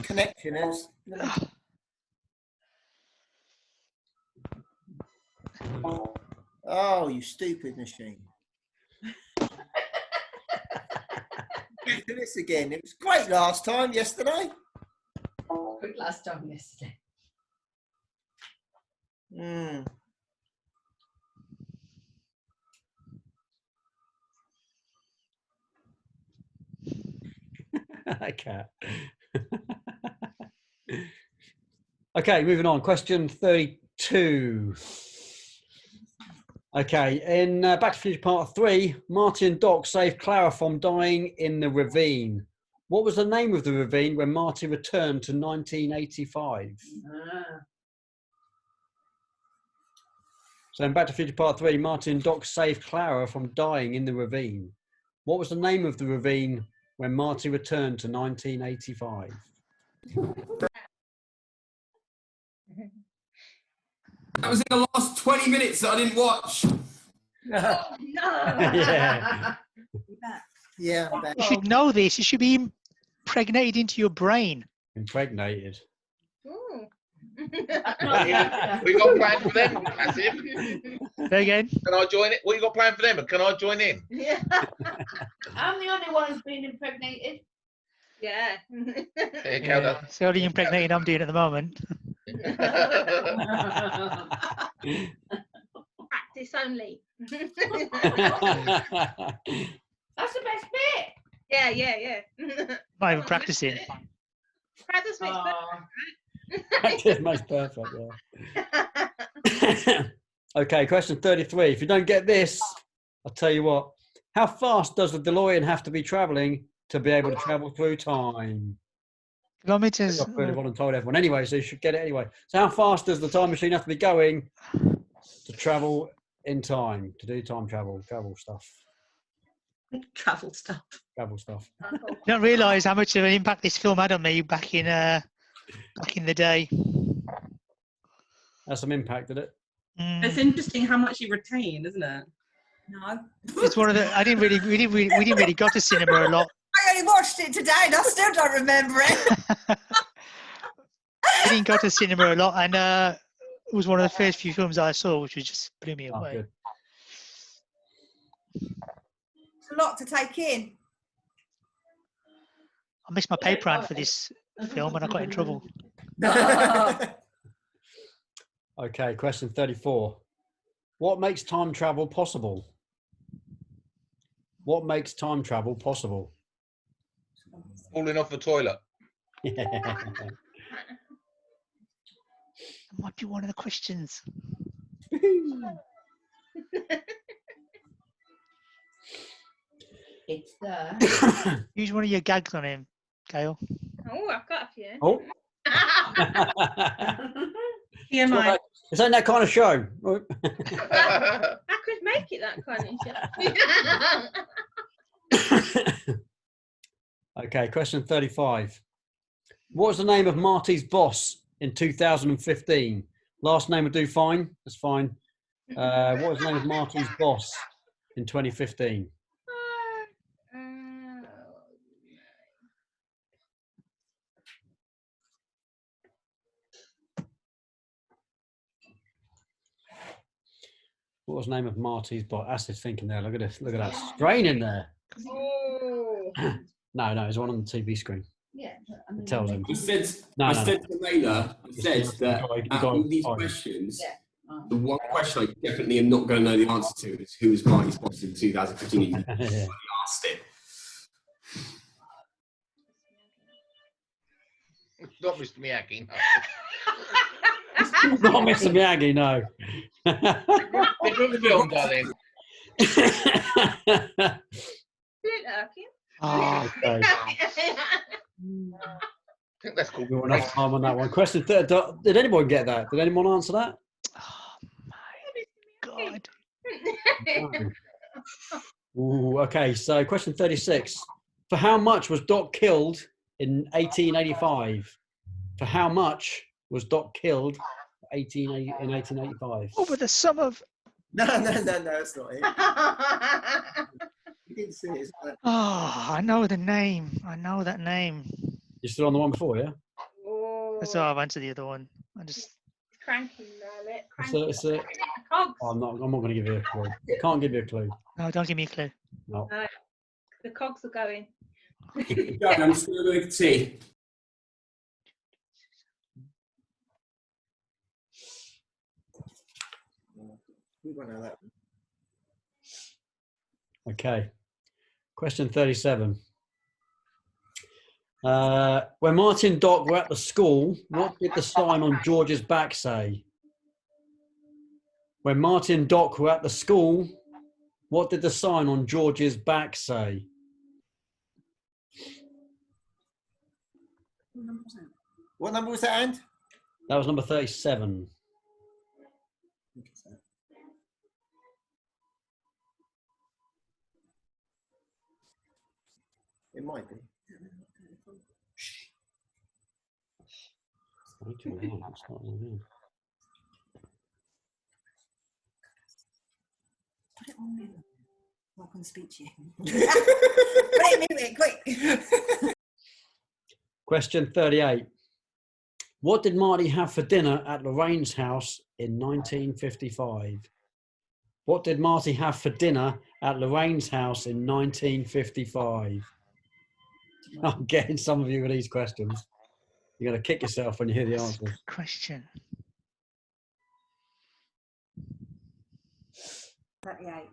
connection is. Oh, you stupid machine. Do this again. It was great last time, yesterday. Good last time yesterday. Okay. Okay, moving on. Question 32. Okay, in Back to the Future Part 3, Marty and Doc save Clara from dying in the ravine. What was the name of the ravine when Marty returned to 1985? So in Back to the Future Part 3, Marty and Doc save Clara from dying in the ravine. What was the name of the ravine when Marty returned to 1985? That was in the last 20 minutes that I didn't watch. Oh, no. Yeah. Yeah. You should know this. It should be impregnated into your brain. Impregnated. Ooh. We got planned for them, massive. Say again. Can I join it? What you got planned for them? And can I join in? Yeah. I'm the only one who's been impregnated. Yeah. There you go, Yeah. It's the only impregnating I'm doing at the moment. Practice only. That's the best bit. Yeah. Oh. Not even practicing. Practice makes Practice makes perfect, yeah. Okay, question 33. If you don't get this, I'll tell you what. How fast does the DeLorean have to be travelling to be able to travel through time? Kilometers. I've really told everyone anyway, so you should get it anyway. So how fast does the time machine have to be going to travel in time, to do time travel stuff? Travel stuff. Travel stuff. You don't realise how much of an impact this film had on me back in the day. That's some impact, did it? It's interesting how much you retain, isn't it? No. It's one of the. We didn't really go to cinema a lot. I only watched it today and I still don't remember it. We didn't go to cinema a lot, and it was one of the first few films I saw, which just blew me away. Good. It's a lot to take in. I missed my paper round for this film, and I got in trouble. Okay, question 34. What makes time travel possible? What makes time travel possible? Falling off the toilet. Yeah. That might be one of the questions. It's there. Use one of your gags on him, Gail. Oh, I've got a few. Oh. TMI. It's ain't that kind of show. I could make it that kind of show. Okay, question 35. What was the name of Marty's boss in 2015? Last name would do fine. That's fine. What was the name of Marty's boss in 2015? What was the name of Marty's boss? That's his thinking there. Look at this. Look at that strain in there. Oh. No, it's one on the TV screen. Yeah. It tells him. I said No. to Layla, I said that out of all these questions, the one question I definitely am not going to know the answer to is who was Marty's boss in 2015. You asked it. Not Mr. Miyagi, no. Not Mr. Miyagi, no. Think of the film, darling. Oh, okay. I think that's called. We went off time on that one. Question 30. Did anyone get that? Did anyone answer that? Oh my God. No. Ooh, okay, so question 36. For how much was Doc killed in 1885? For how much was Doc killed in 1885? Over the sum of. No, it's not it. You didn't see it. Oh, I know the name. I know that name. You're still on the one before, yeah? That's why I've answered the other one. I just. Cranking there, It's a, oh, I'm not going to give you a clue. I can't give you a clue. No, don't give me a clue. No. The cogs are going. I'm just going to make tea. We won't know that. Okay. Question 37. When Marty and Doc were at the school, what did the sign on George's back say? When Marty and Doc were at the school, what did the sign on George's back say? What number was that, And? That was number 37. It might be. Put it on mute. Not going to speak to you. Put it in mute, quick. Question 38. What did Marty have for dinner at Lorraine's house in 1955? What did Marty have for dinner at Lorraine's house in 1955? I'm getting some of you with these questions. You're going to kick yourself when you hear the answers. Good question. 38.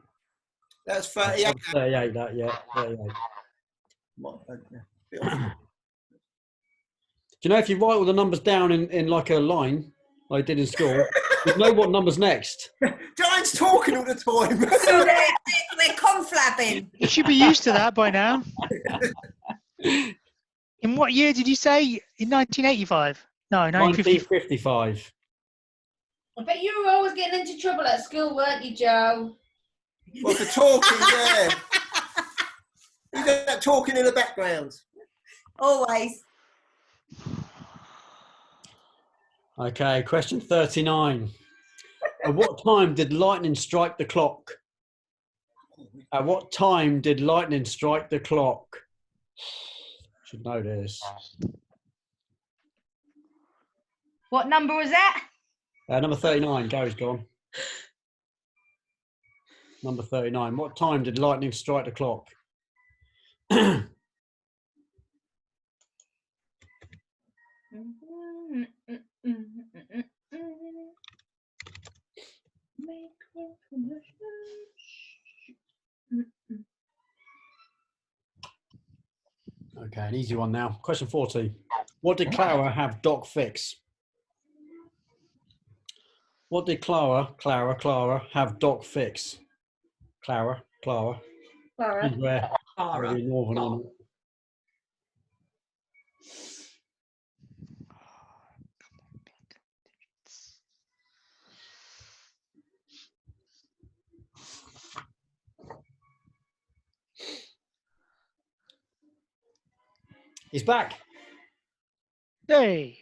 That's 38. 38, that, yeah, 38. Do you know if you write all the numbers down in like a line, like I did in school, you know what number's next? Diane's talking all the time. So they're conflabbing. You should be used to that by now. In what year did you say? In 1985? No, 1955. I bet you were always getting into trouble at school, weren't you, Joe? Well, for talking, yeah. You got that talking in the background. Always. Okay, question 39. At what time did lightning strike the clock? At what time did lightning strike the clock? Should know this. What number was that? Number 39, Gary's gone. Number 39. What time did lightning strike the clock? Okay, an easy one now. Question 40. What did Clara have Doc fix? What did Clara have Doc fix? Clara. Where? Very northern on it. He's back. Hey.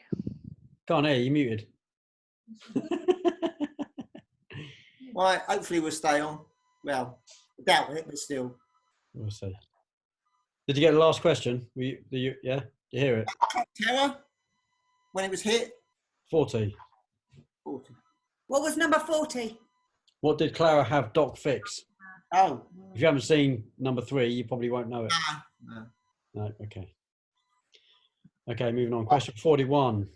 Can't hear you, muted. Right, hopefully we'll stay on. Well, I doubt it, but still. We'll see. Did you get the last question? Yeah? You hear it? Terror? When it was hit? 40. 40. What was number 40? What did Clara have Doc fix? Oh. If you haven't seen number 3, you probably won't know it. No. No, okay. Okay, moving on. Question 41.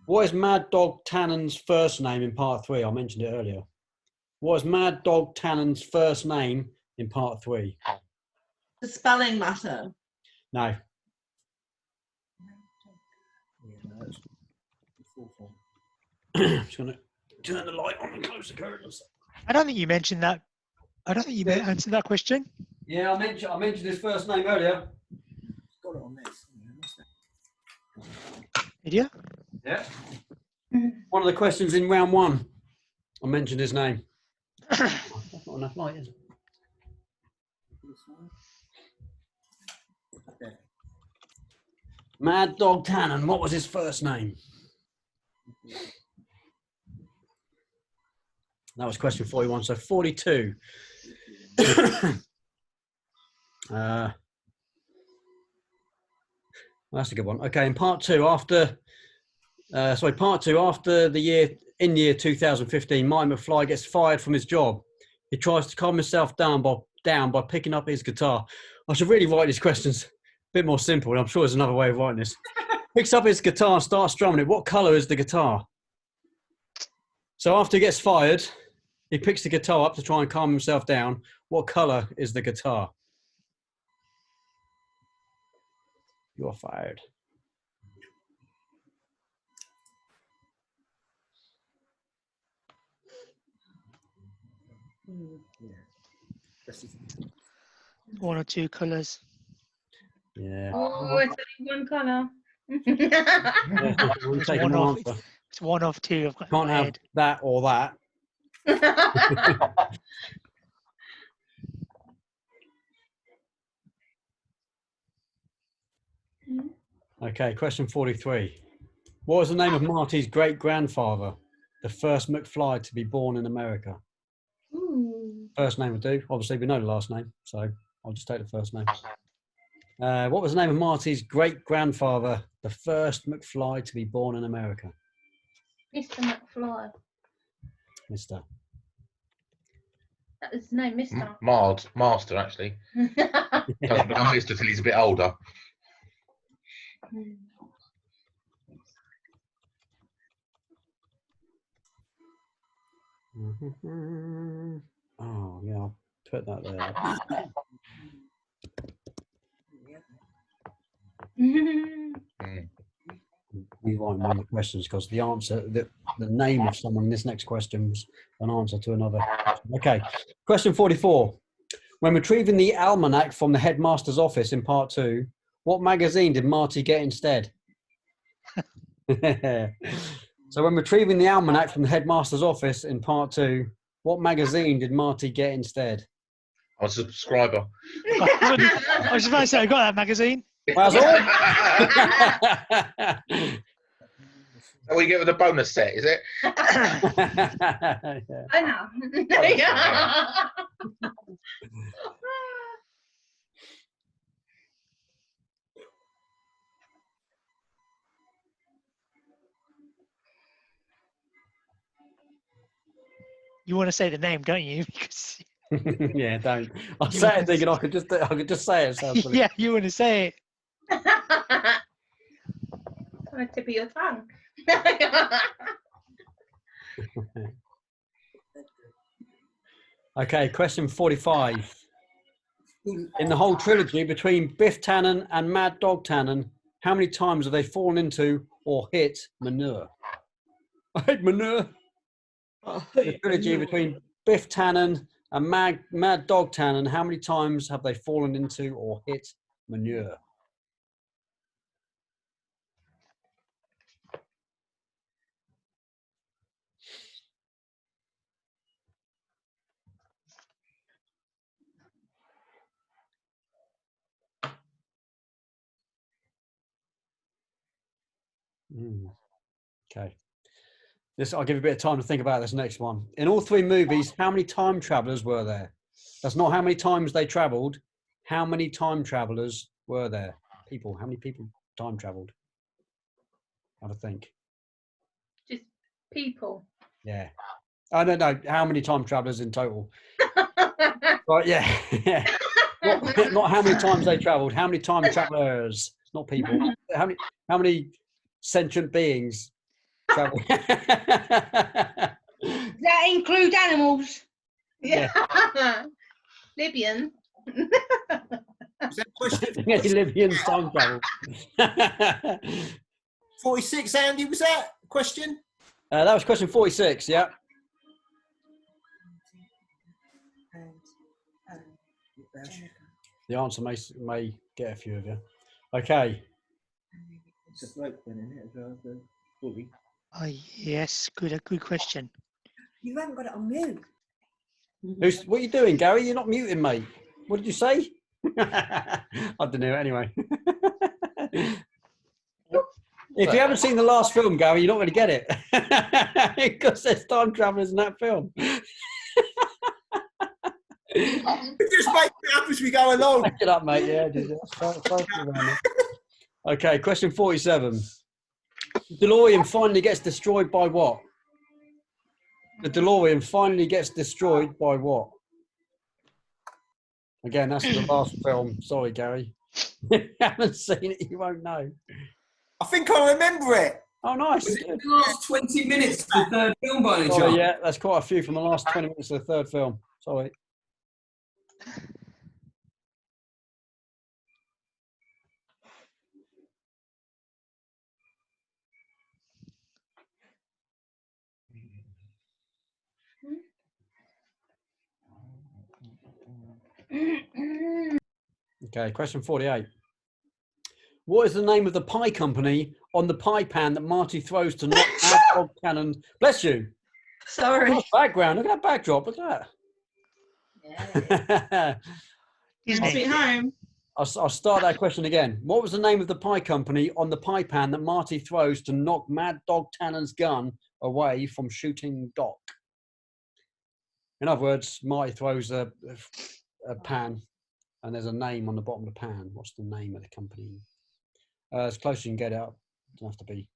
What is Mad Dog Tannen's first name in part 3? I mentioned it earlier. What is Mad Dog Tannen's first name in part 3? The spelling matter. No. Just going to turn the light on and close the curtains. I don't think you mentioned that. I don't think you answered that question. Yeah, I mentioned his first name earlier. Got it on this. Did you? Yeah. One of the questions in round 1, I mentioned his name. That's not enough light, is it? Mad Dog Tannen, what was his first name? That was question 41, so 42. That's a good one. Okay, in part 2, after the year 2015, Marty Mcfly gets fired from his job. He tries to calm himself down by picking up his guitar. I should really write these questions a bit more simple, and I'm sure there's another way of writing this. Picks up his guitar and starts strumming it. What colour is the guitar? So after he gets fired, he picks the guitar up to try and calm himself down. What colour is the guitar? You're fired. One or two colours. Yeah. Oh, it's only one colour. Yeah, we'll It's take one an of answer. it's one of two. I've got in Can't my have head. that or that. Okay, question 43. What was the name of Marty's great-grandfather, the first Mcfly to be born in America? Ooh. First name will do. Obviously, we know the last name, so I'll just take the first name. What was the name of Marty's great-grandfather, the first Mcfly to be born in America? Mr. McFly. Mister. That was his name, Mr. Master, actually. Doesn't become Mister till he's a bit older. Oh, yeah, I'll put that there. We won't mind the questions because the answer, the name of someone in this next question was an answer to another. Okay, question 44. When retrieving the almanac from the headmaster's office in part 2, what magazine did Marty get instead? So when retrieving the almanac from the headmaster's office in part 2, what magazine did Marty get instead? I'm a subscriber. I was about to say I got that magazine. That's all. That what you get with a bonus set, is it? I know. You want to say the name, don't you? Because Yeah, don't. I say it thinking I could just say it. Sounds funny. yeah, you want to say it. On the tip of your tongue. Okay, question 45. In the whole trilogy between Biff Tannen and Mad Dog Tannen, how many times have they fallen into or hit manure? I hate manure. The trilogy between Biff Tannen and Mad Dog Tannen, how many times have they fallen into or hit manure? Okay. I'll give you a bit of time to think about this next one. In all 3 movies, how many time travelers were there? That's not how many times they traveled. How many time travelers were there? People. How many people time traveled? Have a think. Just people. Yeah. I don't know. How many time travelers in total? Right. Yeah. Yeah. Not how many times they traveled. How many time travelers? Not people. How many sentient beings travel? Does that include animals? Yeah. Libyan. Is that question? Any Libyans time travel? 46, Andy, was that a question? That was question 46, yeah. The answer may get a few of you. Okay. It's a bloke then, isn't it, as well, the bully? Oh yes, good question. You haven't got it on mute. What are you doing, Gary? You're not muting, mate. What did you say? I don't know. Anyway. If you haven't seen the last film, Gary, you're not going to get it. Because there's time travelers in that film. Just make it up as we go along. Make it up, mate. Yeah. Okay, question 47. The DeLorean finally gets destroyed by what? The DeLorean finally gets destroyed by what? Again, that's the last film. Sorry, Gary. If you haven't seen it, you won't know. I think I remember it. Oh, nice. Was it the last 20 minutes of the third film by any Oh, chance? yeah, that's quite a few from the last 20 minutes of the third film. Sorry. Okay, question 48. What is the name of the pie company on the pie pan that Marty throws to knock Mad Dog Cannon? Bless you. Sorry. Nice background. Look at that backdrop. Look at that. Home sweet home. I'll start that question again. What was the name of the pie company on the pie pan that Marty throws to knock Mad Dog Tannen's gun away from shooting Doc? In other words, Marty throws a pan and there's a name on the bottom of the pan. What's the name of the company? As close as you can get out. Doesn't have to be.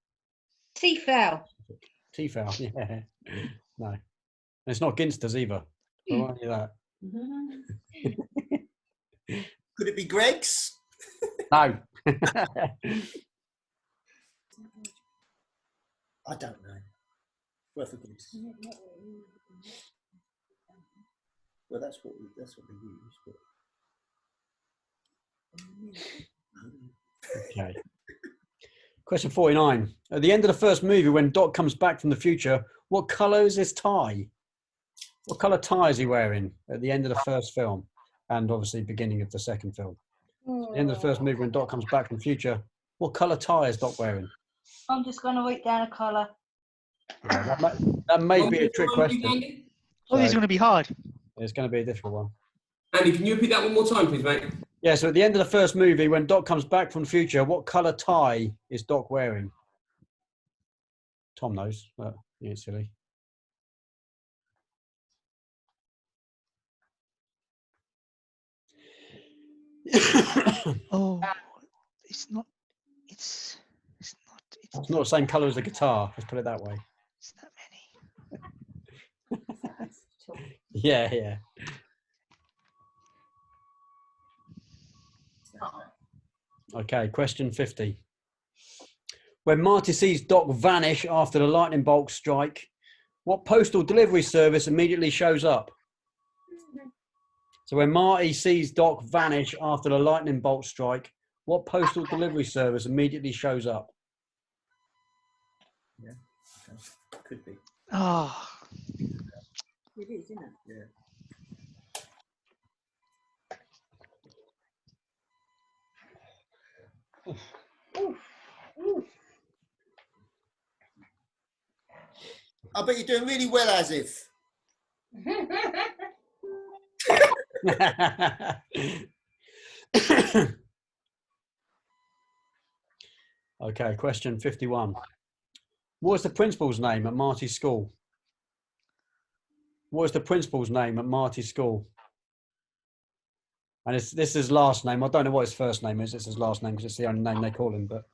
Tefal. Tefal, yeah. No. And it's not Ginsters either. I won't do that. Could it be Greg's? No. I don't know. Worth a guess. Well, that's what they use. But... Okay. Question 49. At the end of the first movie, when Doc comes back from the future, what colour is his tie? What colour tie is he wearing at the end of the first film? And obviously beginning of the second film. At the end of the first movie, when Doc comes back from the future, what colour tie is Doc wearing? I'm just going to write down a colour. Yeah, that may be a trick question. Oh, this is going to be hard. It's going to be a difficult one. Andy, can you repeat that one more time, please, mate? Yeah, so at the end of the first movie, when Doc comes back from the future, what colour tie is Doc wearing? Tom knows, but he ain't silly. Oh, it's not It's not the same colour as the guitar, let's put it that way. It's that many. Yeah, yeah. Okay, question 50. When Marty sees Doc vanish after the lightning bolt strike, what postal delivery service immediately shows up? So when Marty sees Doc vanish after the lightning bolt strike, what postal delivery service immediately shows up? Yeah, okay. Could be. Oh. It is, isn't it? Yeah. I bet you're doing really well, as if. Okay, question 51. What was the principal's name at Marty's school? What was the principal's name at Marty's school? And this is his last name. I don't know what his first name is. It's his last name because it's the only name they call him. But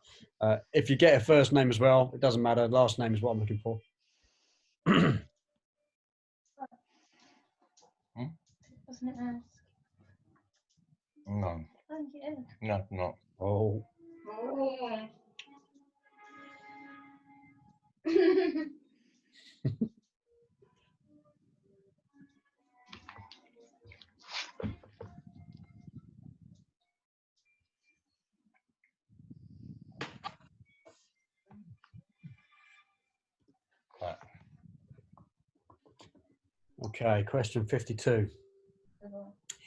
if you get a first name as well, it doesn't matter. Last name is what I'm looking for. Wasn't it ask? No. Oh, yeah. No, no. Oh. Okay, question 52.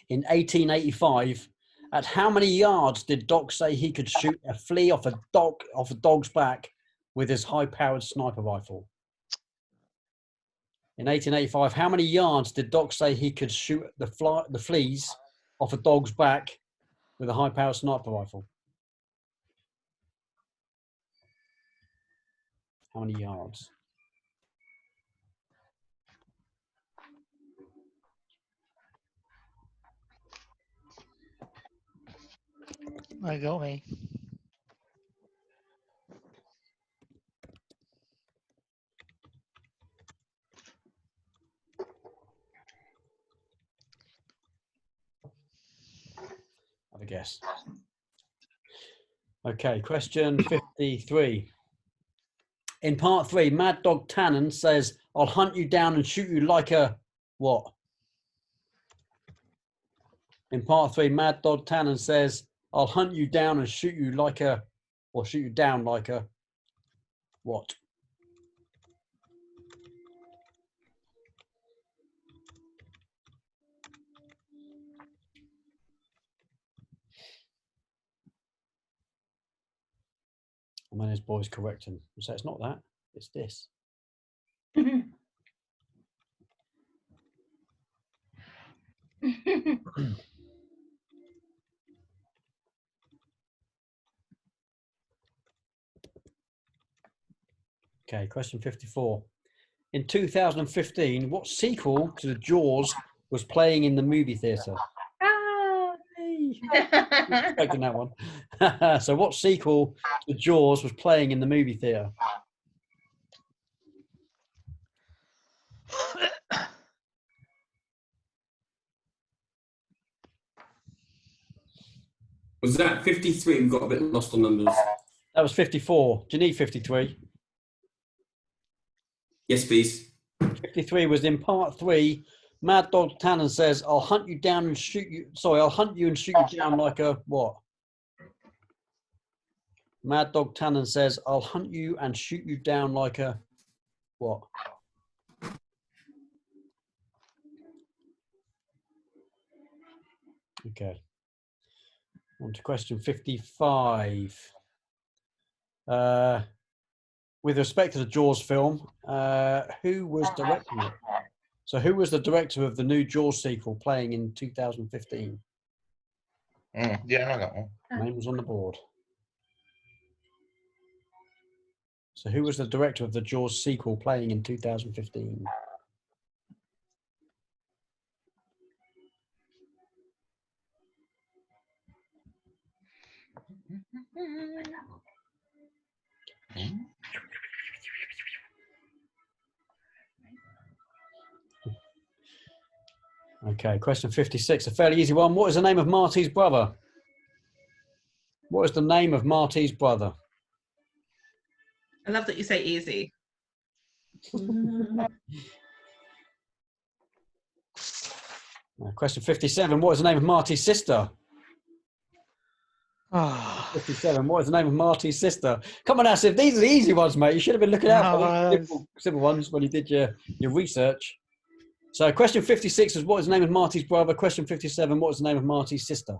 In 1885, at how many yards did Doc say he could shoot a flea off a dog's back with his high-powered sniper rifle? In 1885, how many yards did Doc say he could shoot the fleas off a dog's back with a high-powered sniper rifle? How many yards? I got me. Have a guess. Okay, question 53. In part 3, Mad Dog Tannen says, "I'll hunt you down and shoot you like a what?" In part 3, Mad Dog Tannen says, "I'll hunt you down and shoot you like a," or shoot you down like a what? And then his boy's correcting. So it's not that, it's this. Okay, question 54. In 2015, what sequel to Jaws was playing in the movie theatre? Expecting that one. So what sequel to Jaws was playing in the movie theatre? Was that 53? We got a bit lost on numbers. That was 54. Do you need 53? Yes, please. 53 was in part 3. Mad Dog Tannen says, I'll hunt you down and shoot you. Sorry, I'll hunt you and shoot you down like a what? Mad Dog Tannen says, I'll hunt you and shoot you down like a what? Okay. On to question 55. With respect to the Jaws film, who was directing it? So who was the director of the new Jaws sequel playing in 2015? Yeah, I got one. Name was on the board. So who was the director of the Jaws sequel playing in 2015? Okay, question 56, a fairly easy one. What is the name of Marty's brother? What is the name of Marty's brother? I love that you say easy. Question 57, what is the name of Marty's sister? Oh. 57, what is the name of Marty's sister? Come on, Asif, these are the easy ones, mate. You should have been looking out for these simple ones when you did your research. So question 56 is what is the name of Marty's brother? Question 57, what is the name of Marty's sister?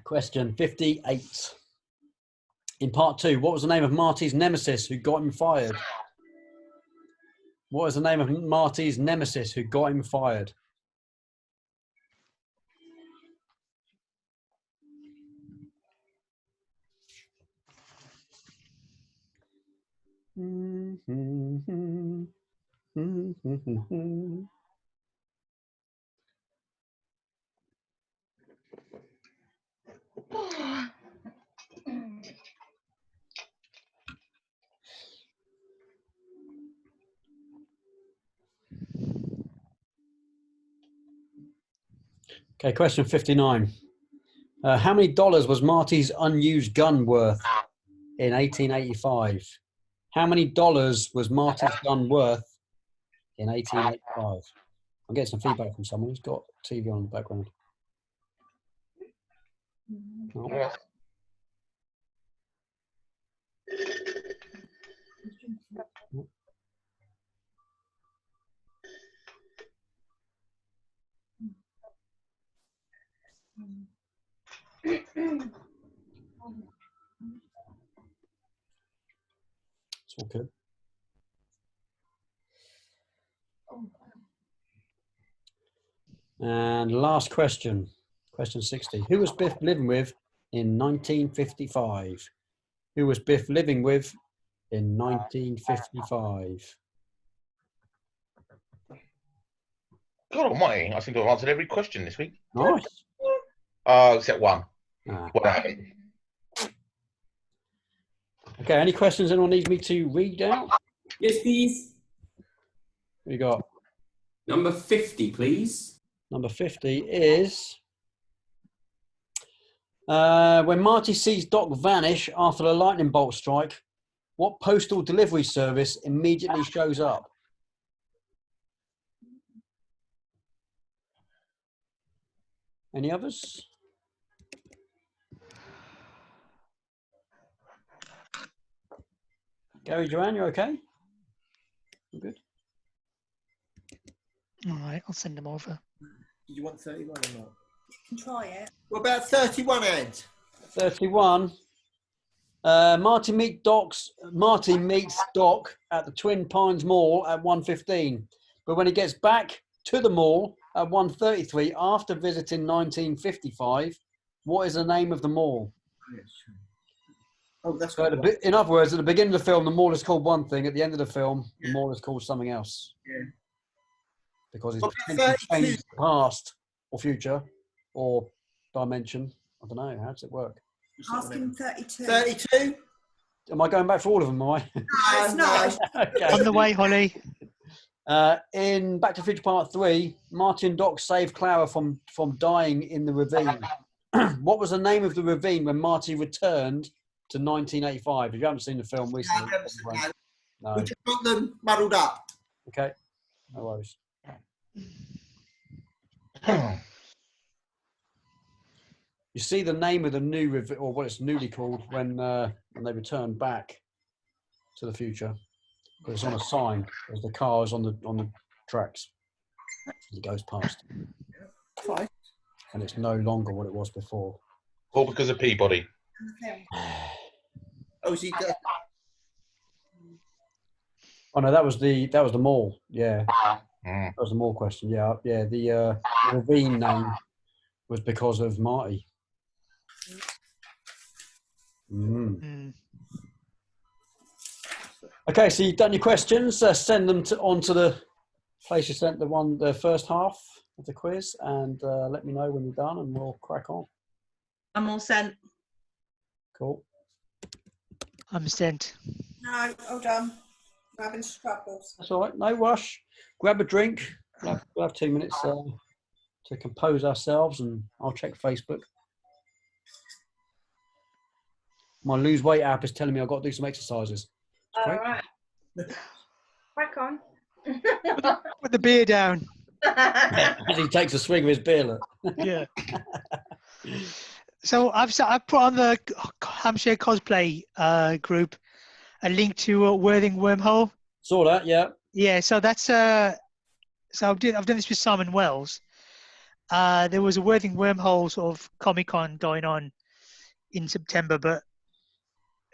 Question 58. In part 2, what was the name of Marty's nemesis who got him fired? What is the name of Marty's nemesis who got him fired? Okay, question 59. How many dollars was Marty's unused gun worth in 1885? How many dollars was Marty's gun worth in 1885? I'm getting some feedback from someone who's got TV on in the background. Oh. It's all good. And last question, question 60. Who was Biff living with in 1955? Who was Biff living with in 1955? God almighty, I seem to have answered every question this week. Nice. Except one. What happened? Okay, any questions anyone needs me to read out? Yes, please. What you got? Number 50, please. Number 50 is when Marty sees Doc vanish after a lightning bolt strike, what postal delivery service immediately shows up? Any others? Gary, Joanne, you okay? You good? All right, I'll send them over. Did you want 31 or not? You can try it. What about 31, Ed? 31. Marty meets Doc at the Twin Pines Mall at 1:15. But when he gets back to the mall at 1:33 after visiting 1955, what is the name of the mall? Oh, that's So in other words, at the beginning of the film, the mall is called one thing. At the end of the film, the mall is called something else. Yeah. Because it's What potentially about 32? changed the past or future or dimension. I don't know. How does it work? Ask him 32. 32? Am I going back for all of them, am I? No, it's not. Okay. On the way, Holly. In Back to the Future Part 3, Marty and Doc save Clara from dying in the ravine. What was the name of the ravine when Marty returned to 1985? If you haven't seen the film recently. No. We just got them muddled up. Okay. No worries. You see the name of the new ravine, or what it's newly called, when they return back to the future. But it's on a sign as the car is on the tracks. It goes past. Fine. And it's no longer what it was before. All because of Peabody. Oh, is he dead? Oh no, that was the mall. Yeah, that was the mall question. Yeah, yeah. The ravine name was because of Marty. Okay, so you've done your questions. Send them onto the place you sent the first half of the quiz, and let me know when you're done, and we'll crack on. I'm all sent. Cool. I'm sent. No, hold on. I'm having struggles. That's all right. No rush. Grab a drink. We'll have 2 minutes to compose ourselves, and I'll check Facebook. My lose weight app is telling me I've got to do some exercises. All right. Crack on. Put the beer down. As he takes a swig of his beer. Look. Yeah. So I've put on the Hampshire Cosplay group a link to a Worthing Wormhole. Saw that, yeah. Yeah, so that's so I've done this with Simon Wells. There was a Worthing Wormhole sort of Comic-Con going on in September, but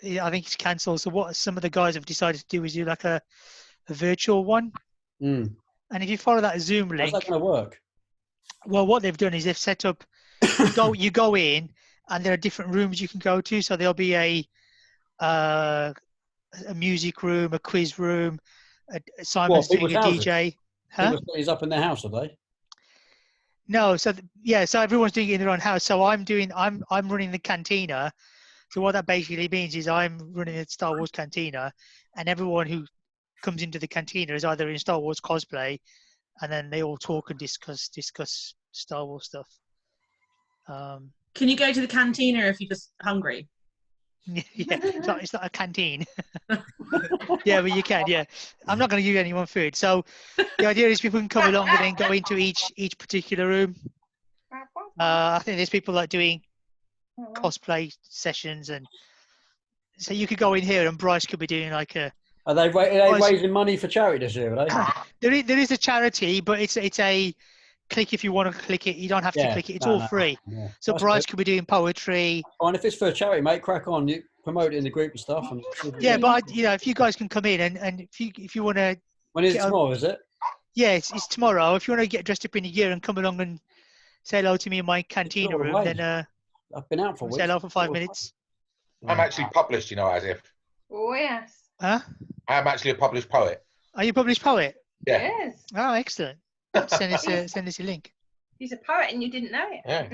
I think it's cancelled. So what some of the guys have decided to do is do like a virtual one. And if you follow that Zoom link, how's that going to work? Well, what they've done is they've set up. You go in, and there are different rooms you can go to. So there'll be a music room, a quiz room. Simon's doing a DJ. Huh? He's up in their house, are they? No, so so everyone's doing it in their own house. So I'm running the cantina. So what that basically means is I'm running a Star Wars cantina, and everyone who comes into the cantina is either in Star Wars cosplay, and then they all talk and discuss Star Wars stuff. Can you go to the cantina if you're just hungry? Yeah, it's not a canteen. Yeah, but you can. Yeah, I'm not going to give anyone food. So the idea is people can come along and then go into each particular room. I think there's people like doing cosplay sessions, and so you could go in here, and Bryce could be doing like a. Are they raising money for charity this year? Are they? There is a charity, but it's a click if you want to click it. You don't have to click it. It's all free. Yeah. So that's Bryce could be doing poetry. And if it's for a charity, mate, crack on. You promote it in the group and stuff. And yeah, but if you guys can come in and if you want to. When is it tomorrow? Is it? Yeah, it's tomorrow. If you want to get dressed up in a gear and come along and say hello to me in my cantina room, then I've been out for a week. Say hello for 5 minutes. I'm actually published, as if. Oh yes. Huh? I am actually a published poet. Are you a published poet? Yeah. Yes. Oh, excellent. Send us a link. He's a poet and you didn't know it. Yeah.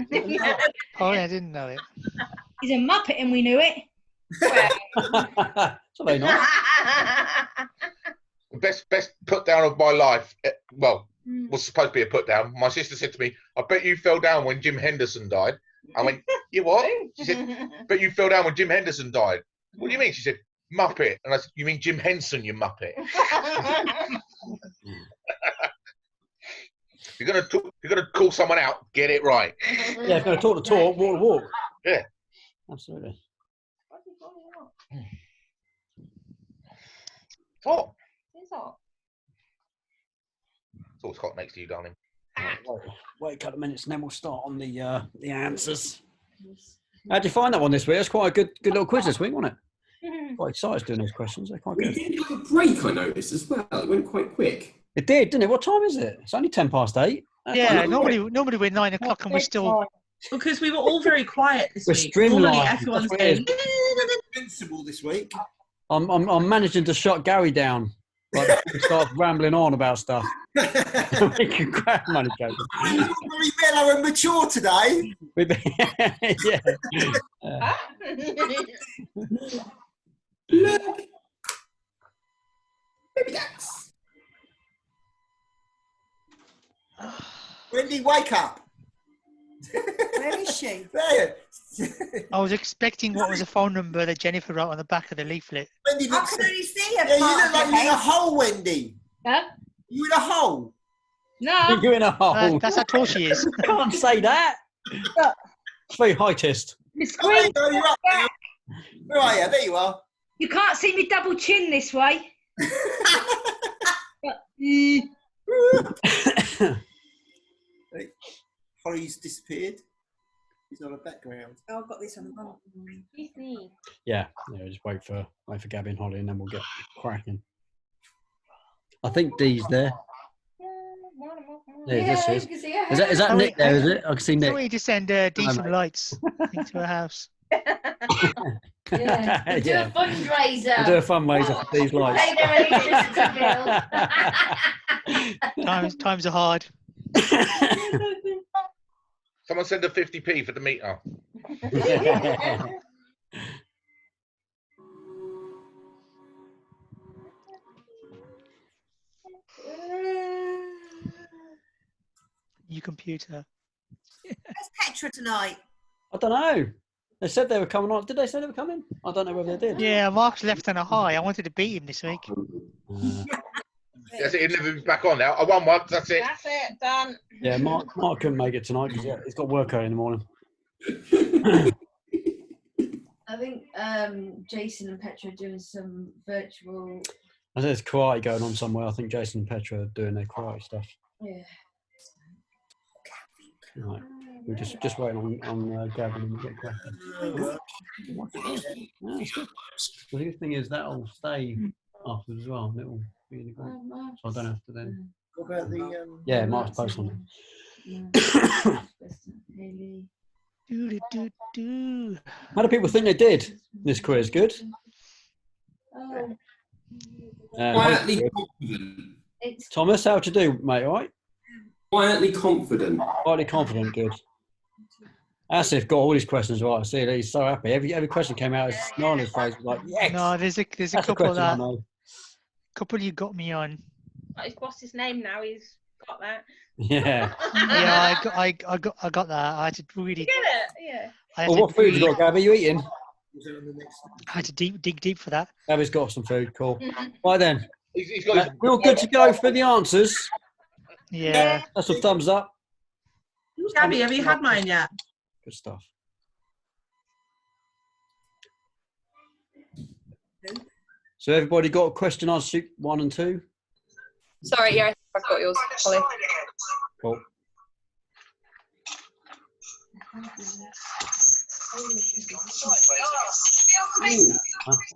Oh, yeah, I didn't know it. He's a muppet and we knew it. So very nice. Best put down of my life. Well, was supposed to be a put down. My sister said to me, "I bet you fell down when Jim Henderson died." I went, "You what?" She said, "Bet you fell down when Jim Henderson died." What do you mean? She said, "Muppet." And I said, "You mean Jim Henson, you muppet?" If you're gonna call someone out, get it right. Yeah, if you're gonna talk the talk, walk the walk. Yeah. Absolutely. hot. It's hot. It's always hot next to you, darling. Wait a couple of minutes and then we'll start on the answers. How'd you find that one this week? It's quite a good little quiz this week, wasn't it? Quite excited doing those questions. They're quite good. We did have a break, I noticed as well. It went quite quick. It did, didn't it? What time is it? It's only 8:10. Yeah, normally we're 9 o'clock and we're still. Because we were all very quiet this We're week. streamlined. Normally everyone's That's what it going. Invincible this week. I'm managing to shut Gary down. Like he starts rambling on about stuff. We can grab money, Gary. Very mellow and mature today. Yeah. Look. Baby ducks. Wendy, wake up. Where is she? There. I was expecting what was the phone number that Jennifer wrote on the back of the leaflet. Wendy I looks can only see her. yeah, you part look of like her you're in a head. hole, Wendy. Huh? You in a hole. No. You're in a hole. That's how tall she is. I can't say that. It's very heightist. The Oh, there screen. you go, you're up now. Where are you? There you are. You can't see me double chin this way. Holly's disappeared. He's on the background. Oh, I've got this on the bottom. Yeah, just wait for Gabby and Holly and then we'll get cracking. I think Dee's there. Yeah, this is. you can see her Is that Oh, Nick wait, there, is it? I can see So Nick. we just send decent lights into her house. Yeah. We'll do a fundraiser. We'll do a fundraiser for these lights. Pay their electricity bill. Times are hard. Someone send a 50p for the meter. You computer. Where's Petra tonight? I don't know. They said they were coming on. Did they say they were coming? I don't know whether they did. Yeah, Mark's left on a high. I wanted to beat him this week. That's it. He'll never be back on now. I won once. That's it. That's it, done. Yeah, Mark couldn't make it tonight because he's got work early in the morning. I think Jason and Petra are doing some virtual. I think there's karate going on somewhere. I think Jason and Petra are doing their karate stuff. Yeah. Right. We're just waiting on Gavin and get cracking. Yeah, that's good. The good thing is that'll stay afterwards as well. And it'll be in the group. So I don't have to then. What about the Yeah, Mark's post on it. How do people think they did this quiz? Good? Quietly confident. Thomas, how'd you do, mate? All right? Quietly confident. Quietly confident, good. Asif got all his questions right. I see that he's so happy. Every question came out, his smile on his face was like, yes! No, there's a That's couple question I that know. couple you got me on. What's his name now? He's got that. Yeah. Yeah, I got that. I had to really. Get it? Yeah. I had Well, to what food you got, Gabby? You eating? I had to dig deep for that. Gabby's got some food. Cool. Right then. He's got his... We're all good to go for the answers. Yeah. That's a thumbs up. Gabby, have you had mine yet? Good stuff. So everybody got question answer sheet 1 and 2? Sorry, yeah, I've got yours, Holly. Cool.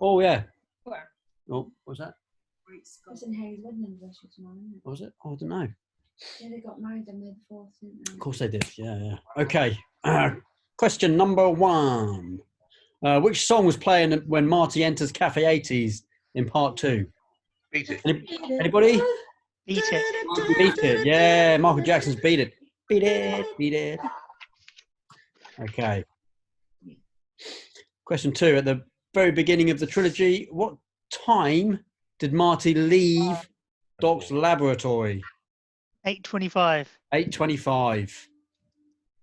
Oh yeah. Where? Oh, what was that? It's in Harry's wedding anniversary tomorrow, isn't it? What was it? Oh, I don't know. Yeah, they got married on May the 4th, didn't they? Of course they did. Yeah. Okay. Question number 1. Which song was playing when Marty enters Cafe 80s in part 2? Beat it. Anybody? Beat it. Beat it. Yeah, Michael Jackson's Beat It. Beat it. Beat it. Okay. Question 2. At the very beginning of the trilogy, what time did Marty leave Doc's laboratory? 8:25. 8:25.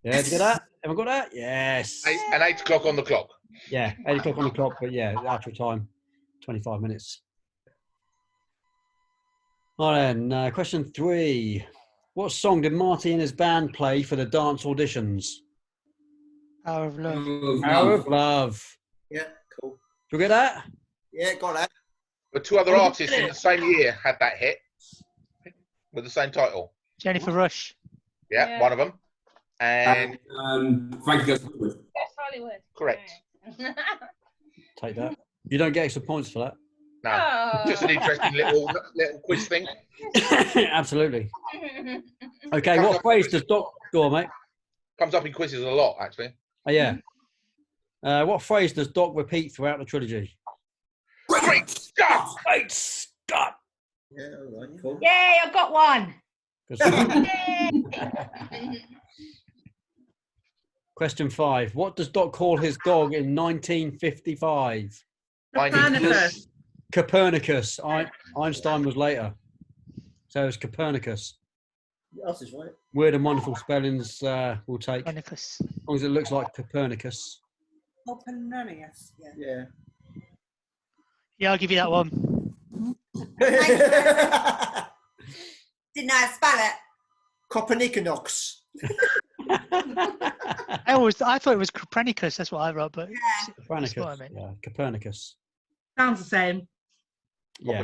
Yeah, did you get that? Everyone got that? Yes. 8 o'clock on the clock. Yeah, 8 o'clock on the clock, but yeah, the actual time, 25 minutes. All right, then, question 3. What song did Marty and his band play for the dance auditions? Hour of Love. Hour of Love. Yeah, cool. Did you get that? Yeah, got that. But two other artists in the same year had that hit with the same title. Jennifer Rush. Yeah, one of them. And Frankie Goes to Hollywood. Yes, Hollywood. Correct. Take that. You don't get extra points for that. No, just an interesting little quiz thing. Absolutely. Okay, what phrase does Doc... Go on, mate. Comes up in quizzes a lot, actually. Oh, yeah. What phrase does Doc repeat throughout the trilogy? Great Scott! Great Scott! Yeah, all right, cool. Yay, I got one. Question 5. What does Doc call his dog in 1955? Copernicus. Copernicus. Einstein was later. So it's Copernicus. That's is right. Weird and wonderful spellings we'll take. Copernicus. As long as it looks like Copernicus. Copernicus. Yeah. Yeah. Yeah, I'll give you that one. Didn't know how to spell it. Copernicus. I thought it was Copernicus. That's what I wrote, but Copernicus. that's what I meant. Yeah, Copernicus. Sounds the same. Yeah.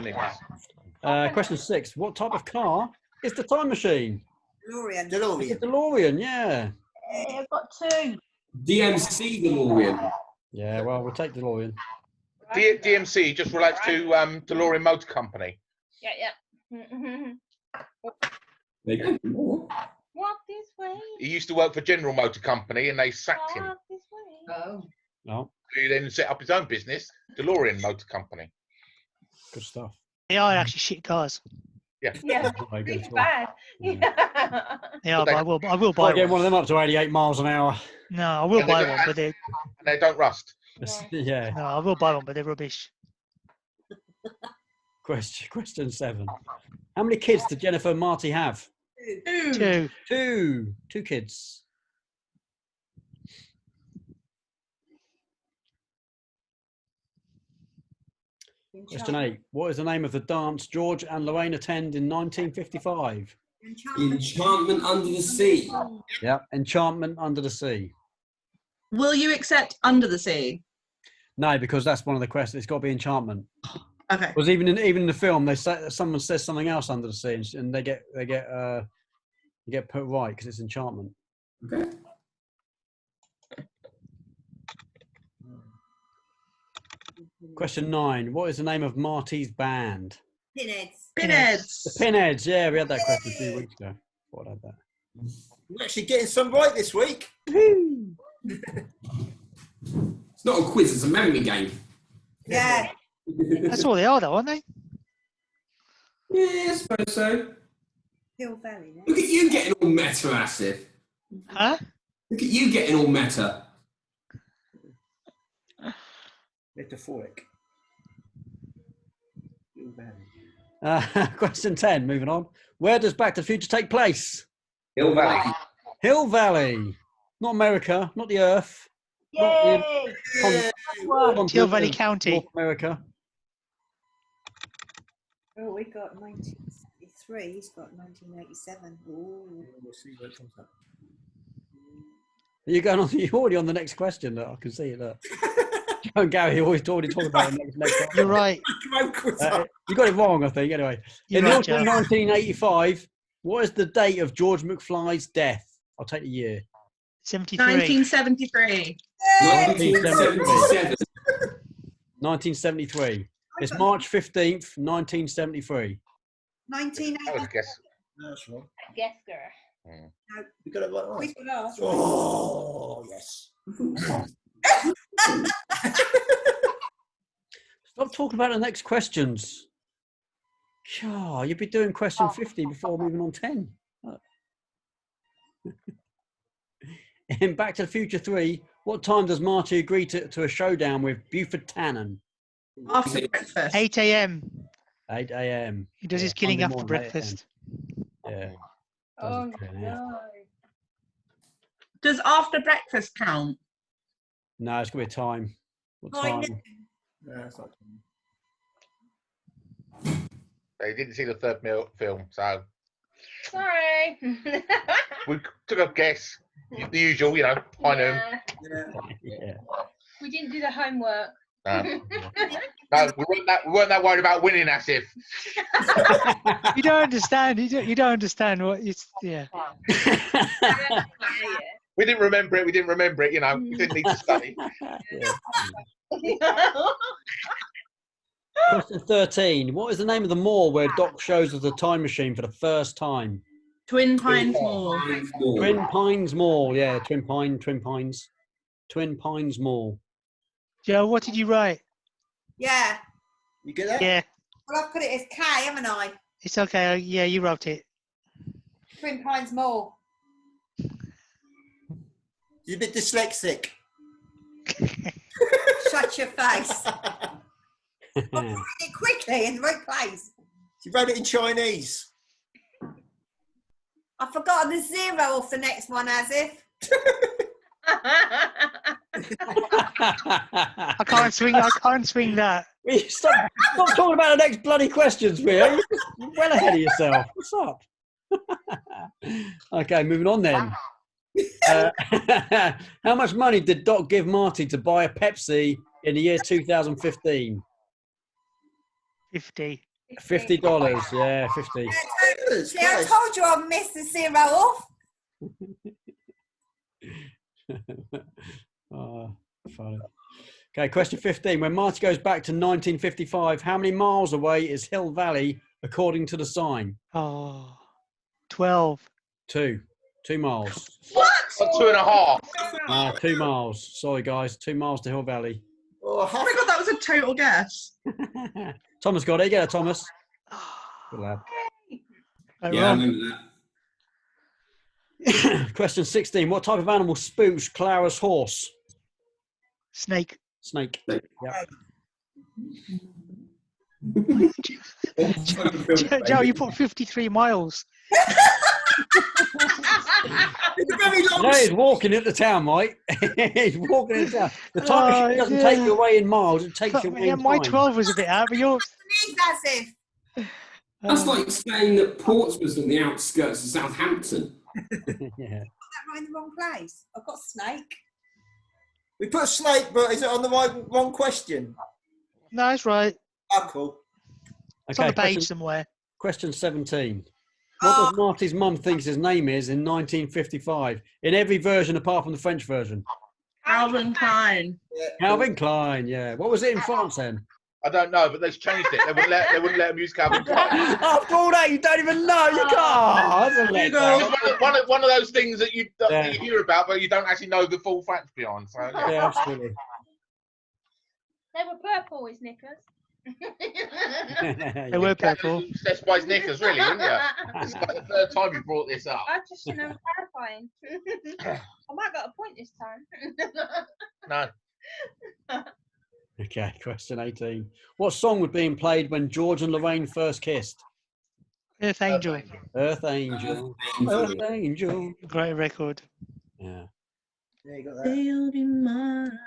Question 6. What type of car is the time machine? DeLorean. It's a DeLorean, yeah. Hey, I've got 2. DMC DeLorean. Yeah, well, we'll take DeLorean. DMC just relates to DeLorean Motor Company. Yeah. They go more. Walk this way. He used to work for General Motor Company and they sacked him. Walk this way. Oh. No, He then set up his own business, DeLorean Motor Company. good stuff. They are actually shit cars. Yeah. Yeah. Very good It's as well. bad. Yeah. Yeah, but I will buy I'll get one. one of them up to 88 miles an hour. No, I will And they buy don't- one, but they And they don't rust. Yeah. no, I will buy one, but they're rubbish. Question 7. How many kids did Jennifer and Marty have? 2. Two kids. Question 8. What is the name of the dance George and Lorraine attend in 1955? Enchantment Under the Sea. Yep, Enchantment Under the Sea. Will you accept Under the Sea? No, because that's one of the questions. It's got to be Enchantment. Okay. Because even in the film, they say someone says something else under the sea, and they get put right because it's Enchantment. Okay. Question 9. What is the name of Marty's band? Pinheads. Pinheads. The Pinheads. Yeah, we had that question a few weeks ago. Thought I had that. We're actually getting some right this week. It's not a quiz, it's a memory game. Yeah. That's all they are, though, aren't they? Yeah, I suppose so. Hill Valley. Yeah. Look at you getting all meta, Asif. Huh? Look at you getting all meta. Metaphoric. Hill Valley. Question 10. Moving on. Where does Back to the Future take place? Hill Valley. Hill Valley. Not America. Not the Earth. Yay! Hill Valley County. North America. Oh, we got 1973. He's got 1987. Ooh. We'll see where it comes up. You're going on. You're already on the next question. Look, I can see it. Look. Joe and Gary always already talking about the next question. You're right. You got it wrong, I think. Anyway, You're in right, autumn Joe. 1985, what is the date of George McFly's death? I'll take the year. 73. 1973. 1977. 1973. It's March 15th, 1973. 1980. That was a guess. That's right. Yes, girl. You got it right. We got ours. Oh, yes. Stop talking about the next questions. Sure, you'd be doing question 50 before moving on 10. In Back to the Future 3, what time does Marty agree to a showdown with Buford Tannen? After breakfast. 8 a.m. 8 a.m. He does his killing Monday after morning, 8 a.m. breakfast. Yeah. Oh, Does it, yeah. no. Does after breakfast count? No, it's going to be a time. What time? Yeah, it's not. They didn't see the third film, so Sorry. we took a guess. The usual, high noon. Yeah. Yeah. We didn't do the homework. No, we weren't that worried about winning, Asif. You don't understand. You don't understand what it's. Yeah. We didn't remember it. We didn't remember it. You know, we didn't need to study. Question 13. What is the name of the mall where Doc shows us the time machine for the first time? Twin Pines Mall. Twin Pines Mall. Yeah, Twin Pines Mall. Joe, what did you write? Yeah. You get that? Yeah, Well, I've put it as K, haven't I? it's okay. Yeah, you wrote it. Twin Pines Mall. You're a bit dyslexic. Shut your face. I put it quickly in the right place. You wrote it in Chinese. I've forgotten the zero off the next one, as if. I can't swing that. Stop talking about the next bloody questions, Ria. You're well ahead of yourself. What's up? Okay, moving on then. How much money did Doc give Marty to buy a Pepsi in the year 2015? 50. $50. Yeah, 50. See, I told you I missed the zero off. Oh, funny. Okay, question 15. When Marty goes back to 1955, how many miles away is Hill Valley according to the sign? Oh, 12. 2 miles. What? 2.5. 2 miles. Sorry, guys. 2 miles to Hill Valley. Oh my god, that was a total guess. Thomas got it. Get it, Thomas. Good lad. Yeah, I remember that. Question 16. What type of animal spooked Clara's horse? Snake. Snake. Snake. Yep. Joe, you put 53 miles. No, he's walking into town, Mike. He's walking into town. The time machine doesn't take you away in miles, it takes you away Yeah, in my time. 12 was a bit out, but yours. That's like saying that Portsmouth's on the outskirts of Southampton. Yeah. That right in the wrong place. I've got snake. We put snake, but is it on the wrong question? No, that's right. Oh, cool. It's on the page somewhere. Question 17. What does Marty's mum thinks his name is in 1955? In every version apart from the French version. Calvin Klein. Calvin Klein, yeah. What was it in France then? I don't know, but they've changed it. They wouldn't let him use Calvin Klein. After all that, you don't even know. You can't. It's one of those things that you hear about, but you don't actually know the full facts behind. So, yeah, absolutely. They were purple, his knickers. They were purple. That's by his knickers, really, isn't it? It's like the third time you brought this up. I just, clarifying. I might got a point this time. No. Okay, question 18. What song was being played when George and Lorraine first kissed? Earth Angel. Earth Angel. Earth Angel. Great record. Yeah. Yeah, you got that. They'll be mine.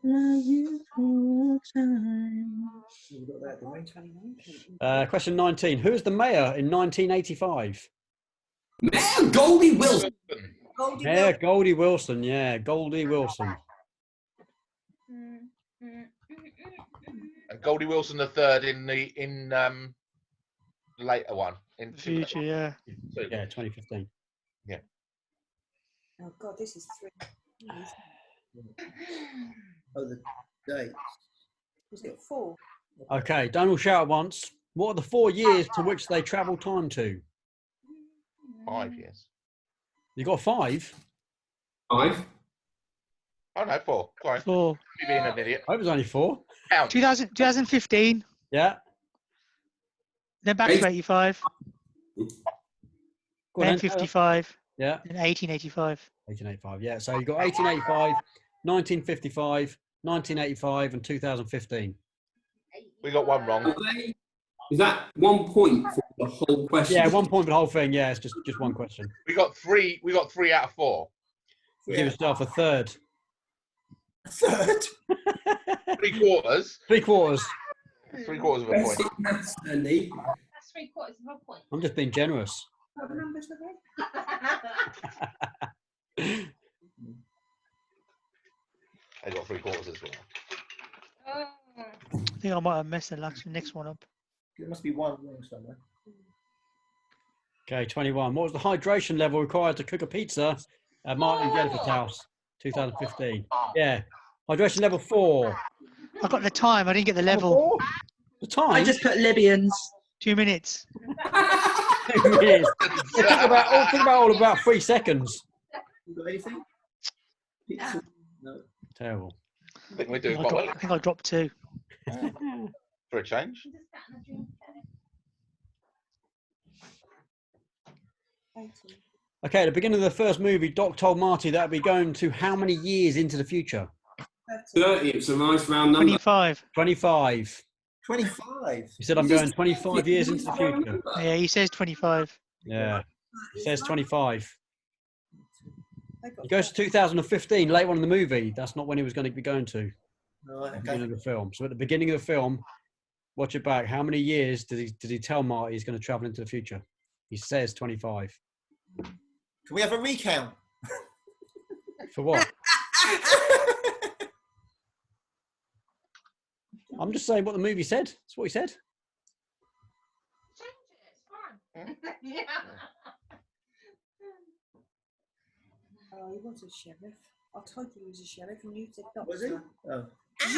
Love you for time. You got that, didn't we? Question 19. Who was the mayor in 1985? Mayor Goldie Wilson. Mayor Goldie Wilson. Yeah, Goldie Wilson. And Goldie Wilson the third in the later one. In Future, yeah. Yeah, 2015. Yeah. Oh God, this is 3. Oh, the date. Was it 4? Okay, don't all shout at once. What are the 4 years to which they travel time to? 5 years. You got 5? 5? Oh no, 4. Sorry. 4. You being an idiot. I hope it was only 4. 2015. Yeah. Then back to 85. Then 55. Yeah. And 1885. 1885. Yeah. So you got 1885, 1955, 1985, and 2015. We got one wrong. Is that 1 point for the whole question? Yeah, 1 point for the whole thing. Yeah, it's just one question. We got 3. We got 3 out of 4. Give yourself a third. A third? 3/4. 3/4. 3/4 of a point. That's 3/4 of a point. I'm just being generous. What numbers were they? They got 3/4 as well. I think I might have messed the next one up. There must be one wrong somewhere. Okay, 21. What was the hydration level required to cook a pizza at Martin and Jennifer's house? 2015. Yeah. Hydration level 4. I got the time. I didn't get the level. The time? I just put Libyans. 2 minutes. 2 minutes. Think about about 3 seconds. You got anything? Pizza? No. Terrible. I think we're doing I quite well. think I dropped 2. For a change. Okay, at the beginning of the first movie, Doc told Marty that we're going to how many years into the future? 30. It's a nice round number. 25. 25. 25. He said, I'm going 25 years into the future. Yeah, he says 25. Yeah, he says 25. He goes to 2015, later on in the movie. That's not when he was going to be going to. Right, At the beginning of the film. So at the beginning of the film, watch it back. How many years did he tell Marty he's going to travel into the future? He says 25. Can we have a recount? For what? I'm just saying what the movie said. That's what he said. Yeah. Oh, he was a sheriff. I told you he was a sheriff and you said doctor. Was he? Oh.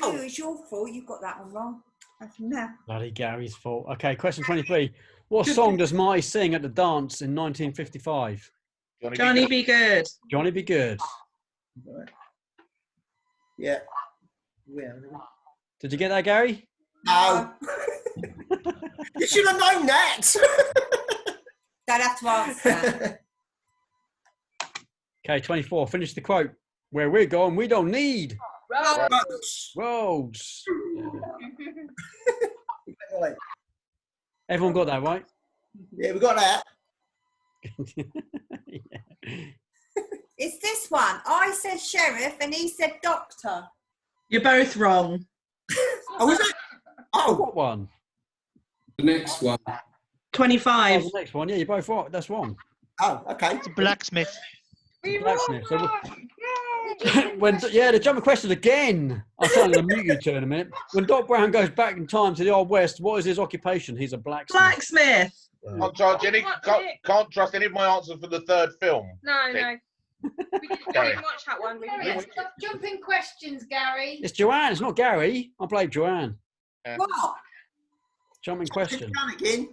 Ow, it's your fault. You got that one wrong. That's now. Bloody Gary's fault. Okay, question 23. What song does Marty sing at the dance in 1955? Johnny Be Good. Johnny Be Good. Right. Yeah. Yeah. Did you get that, Gary? No. You should have known that. Don't have to ask that. Okay, 24. Finish the quote. Where we're going, we don't need roads. Right. Everyone got that, right? Yeah, we got that. It's this one. I said sheriff and he said doctor. You're both wrong. Oh, is it? Oh, what one? The next one. 25. Oh, the next one. Yeah, you're both right. That's wrong. Oh, okay. It's a blacksmith. Blacksmith. So the jumper question again. I'll tell you to mute you two in a minute. When Doc Brown goes back in time to the Old West, what is his occupation? He's a blacksmith. Blacksmith. Can't trust any of my answers for the third film. No. We Gary. didn't watch that one. Stop jumping questions, Gary. It's Joanne. It's not Gary. I played Joanne. Yeah. What? Jumping question. Again.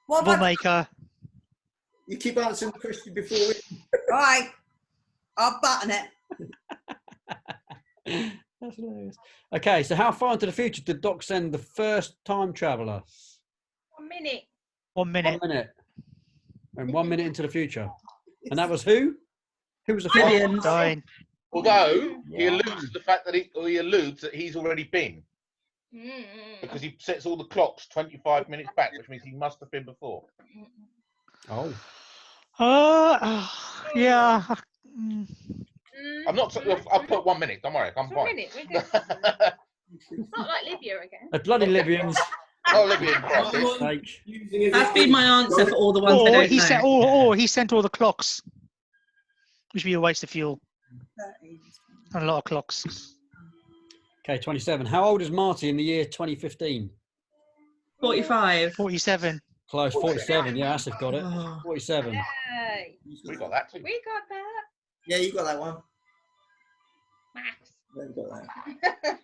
What about... Troublemaker. You keep answering the question before it. Right. I'll button it. That's hilarious. Okay, so how far into the future did Doc send the first time traveller? 1 minute. 1 minute. 1 minute. And 1 minute into the future. And that was who? Who was the Vivian. Dying. Although he alludes to the fact that he's already been. Because he sets all the clocks 25 minutes back, which means he must have been before. Oh. Yeah. I'm not. I'll put 1 minute. Don't worry. I'm fine. 1 minute. We're good. It's not like Libya again. The bloody Libyans. Oh, Libyan. That's been my answer for all the ones I don't know. He sent all the clocks. Which would be a waste of fuel. And a lot of clocks. Okay, 27. How old is Marty in the year 2015? 45. 47. Close, 47. Yeah, Asif got it. 47. Yay. We got that too. We got that. Yeah, you got that one. Maths. Yeah, you got that.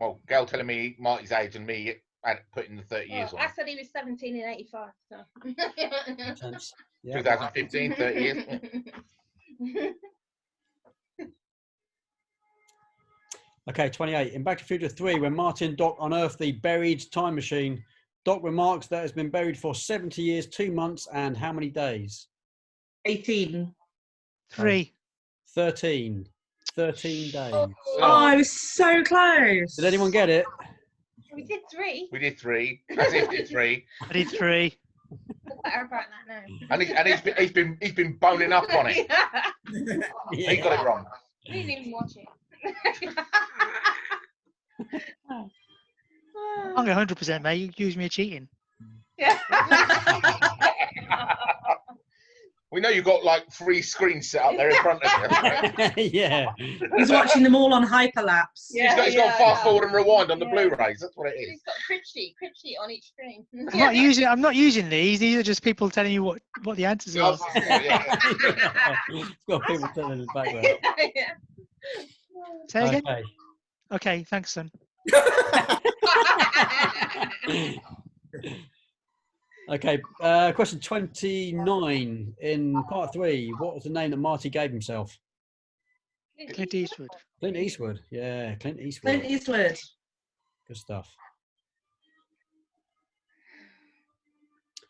Well, Gail telling me Marty's age and me putting the 30 years on. I said he was 17 in 85. So. Intense. Yeah. 2015, 30 years. Okay, 28. In Back to the Future 3, when Marty and Doc unearth the buried time machine, Doc remarks that it's been buried for 70 years, 2 months, and how many days? 18. 3. 13. 13 days. Oh, I was so close. Did anyone get it? We did 3. We did 3. Asif did 3. I did 3. Better about that now. And he's been boning up on it. Yeah. He got it wrong. We didn't even watch it. I'm 100%, mate. You accuse me of cheating. Yeah. We know you've got like 3 screens set up there in front of you. Yeah. He's watching them all on hyperlapse. He's got fast forward and rewind on the Blu-rays. That's what it is. He's got a crib sheet on each screen. I'm not using these. These are just people telling you what the answers are. It's got people telling in the background. Say again. Okay. Okay, thanks, son. Okay, question 29 in part 3. What was the name that Marty gave himself? Clint Eastwood. Clint Eastwood. Yeah, Clint Eastwood. Clint Eastwood. Good stuff.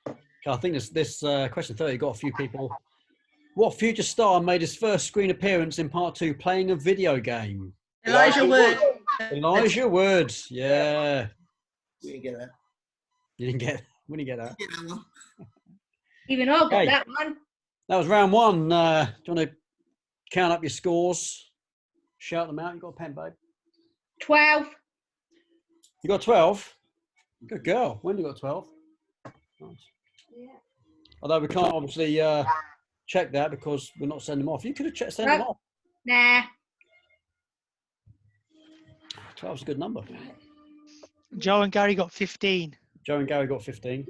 Okay, I think this question 30 got a few people. What future star made his first screen appearance in part 2 playing a video game? Elijah Wood. Elijah Wood. Yeah. We didn't get that. You didn't get. We didn't get that. Even I got that one. That was round 1. Do you want to count up your scores? Shout them out. You got a pen, babe? 12. You got 12? Good girl. When you got 12? Nice. Yeah. Although we can't obviously check that because we're not sending them off. You could have sent them off. Nah. 12 is a good number. Joe and Gary got 15. Joe and Gary got 15.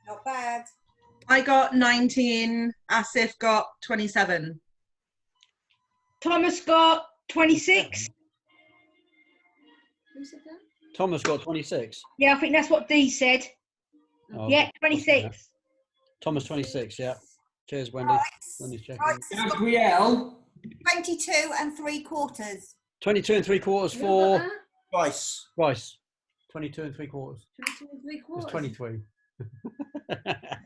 Not bad. I got 19. Asif got 27. Thomas got 26. Who said that? Thomas got 26. Yeah, I think that's what Dee said. Oh, Yeah, 26. Thomas 26, yeah. Cheers, Wendy. Wendy's checking. Gabrielle. 22 3/4. 22 3/4 for Rice. Rice. 22 3/4. 22 3/4. It's 23.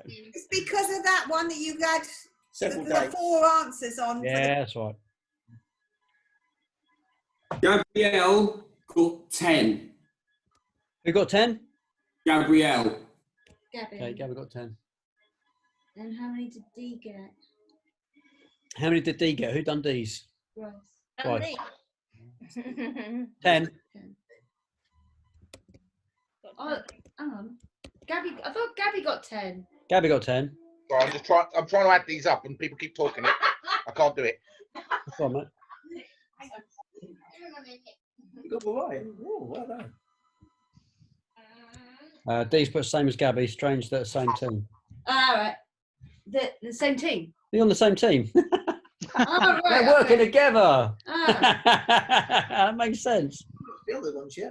It's because of that one that you had Several the days. 4 answers on. Yeah, that's right. Gabrielle got 10. Who got 10? Gabrielle. Gabby. Okay, Gabby got 10. And how many did Dee get? How many did Dee get? Who done D's? Rice. Right. 10. Oh, hang on. Gabby, I thought Gabby got 10. Gabby got 10. Sorry, I'm trying to add these up and people keep talking it. I can't do it. That's on, mate. You got the right. Oh, well done. D's put same as Gabby. Strange that same team. All right. The same team. You're on the same team. Oh, right. They're working together. Ah. That makes sense. The other ones, yeah.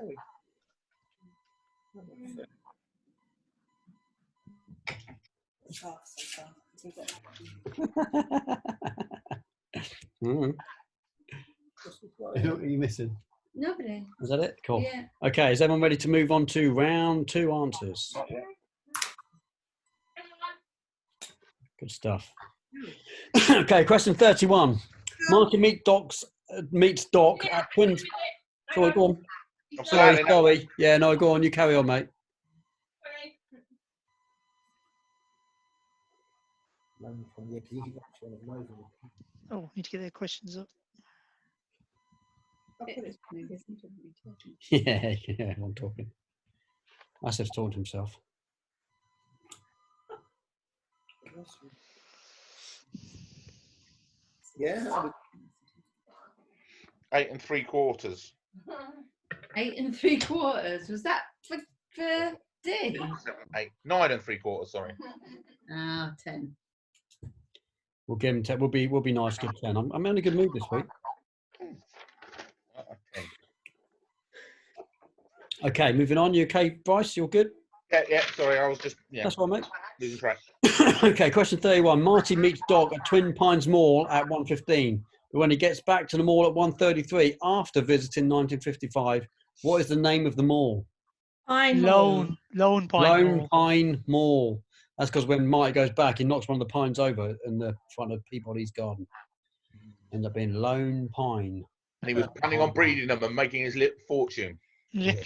Mm. Who are you missing? Nobody. Is that it? Cool. Yeah. Okay, is everyone ready to move on to round 2 answers? Good stuff. Okay, question 31. Marty meets Doc at Twins. Sorry, go on. Sorry. Yeah, no, go on. You carry on, mate. Oh, need to get their questions up. Yeah, I'm talking. Asif's talking to himself. Yeah. 8 3/4. 8 3/4. Was that for D? 7, 8, 9 3/4. Sorry. Ah, 10. We'll give him 10. We'll be nice. Give 10. I'm in a good mood this week. Okay, moving on. You okay, Bryce? You're good? Yeah. Sorry, I was just That's all right, mate. losing track. Okay, question 31. Marty meets Doc at Twin Pines Mall at 1:15. But when he gets back to the mall at 1:33 after visiting 1955, what is the name of the mall? Lone Pine Mall. That's because when Marty goes back, he knocks one of the pines over in the front of Peabody's garden. End up being Lone Pine. And he was planning on breeding them and making his little fortune. Yeah.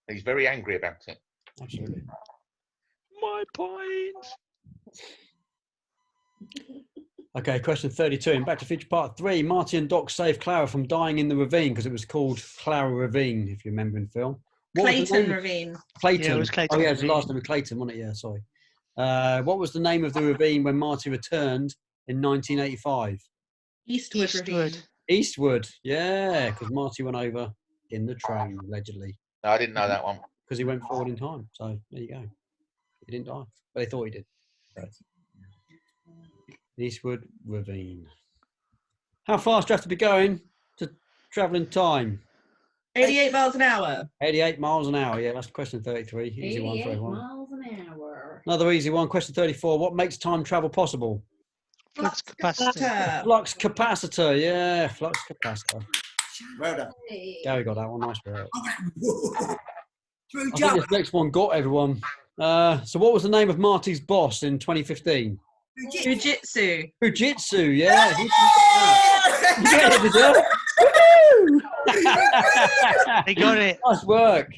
He's very angry about it. Absolutely. My pines. Okay, question 32. In Back to the Future Part 3, Marty and Doc saved Clara from dying in the ravine because it was called Clara Ravine, if you remember in the film. Clayton Ravine. Clayton. Yeah, it was Clayton Oh, yeah, it was the Ravine. last name of Clayton, wasn't it? Yeah, sorry. What was the name of the ravine when Marty returned in 1985? Eastwood. Ravine. Eastwood, yeah, because Marty went over in the train, allegedly. No, I didn't know that one. Because he went forward in time. So there you go. He didn't die, but they thought he did. So. Eastwood Ravine. How fast do you have to be going to travel in time? 88 miles an hour. 88 miles an hour. Yeah, that's question 33. Easy one for 88 everyone. miles an hour. Another easy one. Question 34. What makes time travel possible? Flux capacitor. Flux capacitor. Yeah, flux capacitor. Well done. Gary got that one. Nice work. Through I think this next one got everyone. So what was the name of Marty's boss in 2015? Fujitsu. Fujitsu, yeah. Yeah, did you? They got it. Nice work.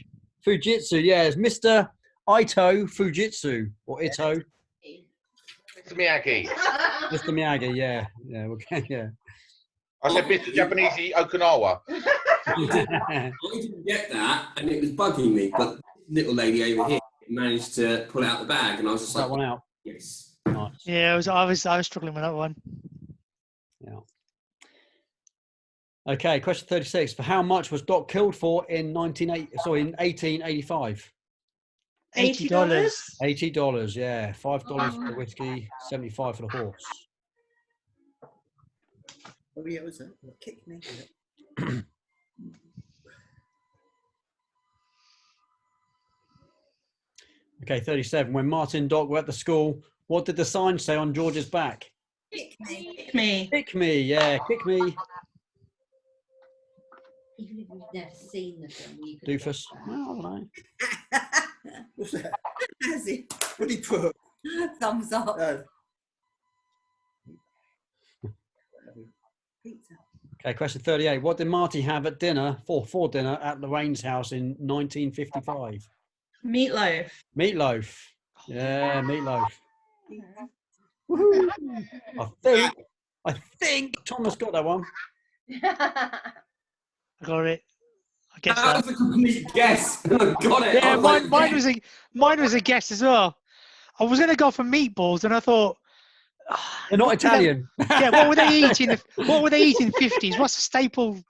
Fujitsu, yeah. It's Mr. Ito Fujitsu, or Ito. Mr. Miyagi. Mr. Miyagi, yeah. Yeah, okay, yeah. I said Mr. Japanese Okinawa. I didn't get that, and it was bugging me, but this little lady over here managed to pull out the bag, and I was just like, that one out. Yes. Nice. Yeah, I was struggling with that one. Yeah. Okay, question 36. For how much was Doc killed for in 1885? $80. $80, yeah. $5 for the whiskey, 75 for the horse. Oh yeah, was it? Kick me. Okay, 37. When Martin and Doc were at the school, what did the sign say on George's back? Kick me. Kick me, yeah, kick me. Even if you've never seen the film, you could Doofus. Well, I don't know. What's that? Has he? What did he put? Thumbs up. Pizza. Okay, question 38. What did Marty have at dinner, for dinner at Lorraine's house in 1955? Meatloaf. Meatloaf. Yeah, meatloaf. Woohoo. I think Thomas got that one. I got it. I guess that that. was a complete guess. I got it. Yeah, I was mine was a guess as well. I was going to go for meatballs, and I thought they're not Italian. Yeah, what were they eating? What were they eating in the 50s? What's the staple?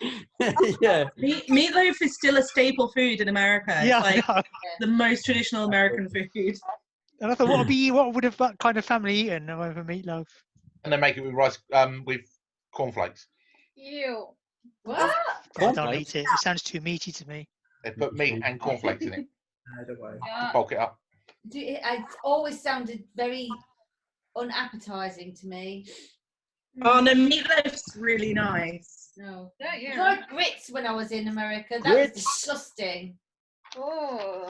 Yeah, meatloaf is still a staple food in America. Yeah, it's I like know. the most traditional American food. And I thought, what would have that kind of family eaten over meatloaf? And they make it with rice, with cornflakes. Ew. What? I don't eat it. It sounds too meaty to me. They put meat and cornflakes in it. Don't worry. Bulk it up. It always sounded very unappetizing to me. Oh no, meatloaf's really nice. No. Don't you? I tried grits when I was in America. That Grits? was disgusting. Oh.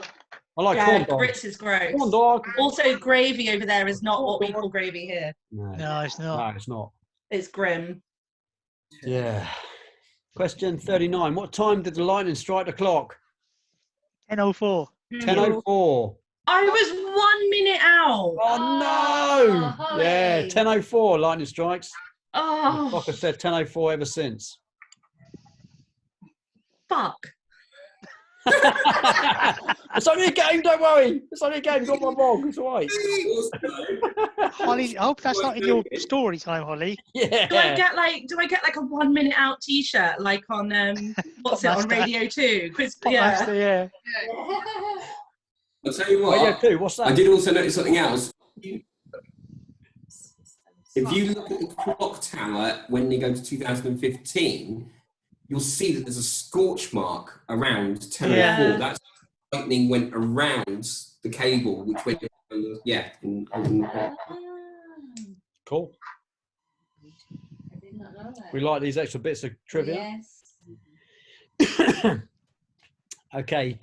I like Yeah, corn dog. grits is gross. Corn dog. Also, gravy over there is not what we call gravy here. No, it's not. No, it's not. It's grim. Yeah. Question 39. What time did the lightning strike the clock? 10:04. 10:04. I was 1 minute out. Oh no! Holly. Yeah, 10:04 lightning strikes. The Oh, clock has said 10:04 ever since. fuck. It's only a game, don't worry. It's only a game. Got my wrong. It's all right. Holly, I hope that's not in your story time, Holly. Yeah. Do I get like a 1 minute out T-shirt like on what's it on Popmaster. Radio 2? Popmaster, yeah. I'll tell you what. Radio 2, what's that? I did also notice something else. If you look at the clock tower when you go to 2015, you'll see that there's a scorch mark around 10:04. Yeah. That's lightning went around the cable, which went, Cool. I did not know that. We like these extra bits of trivia. Yes. Okay,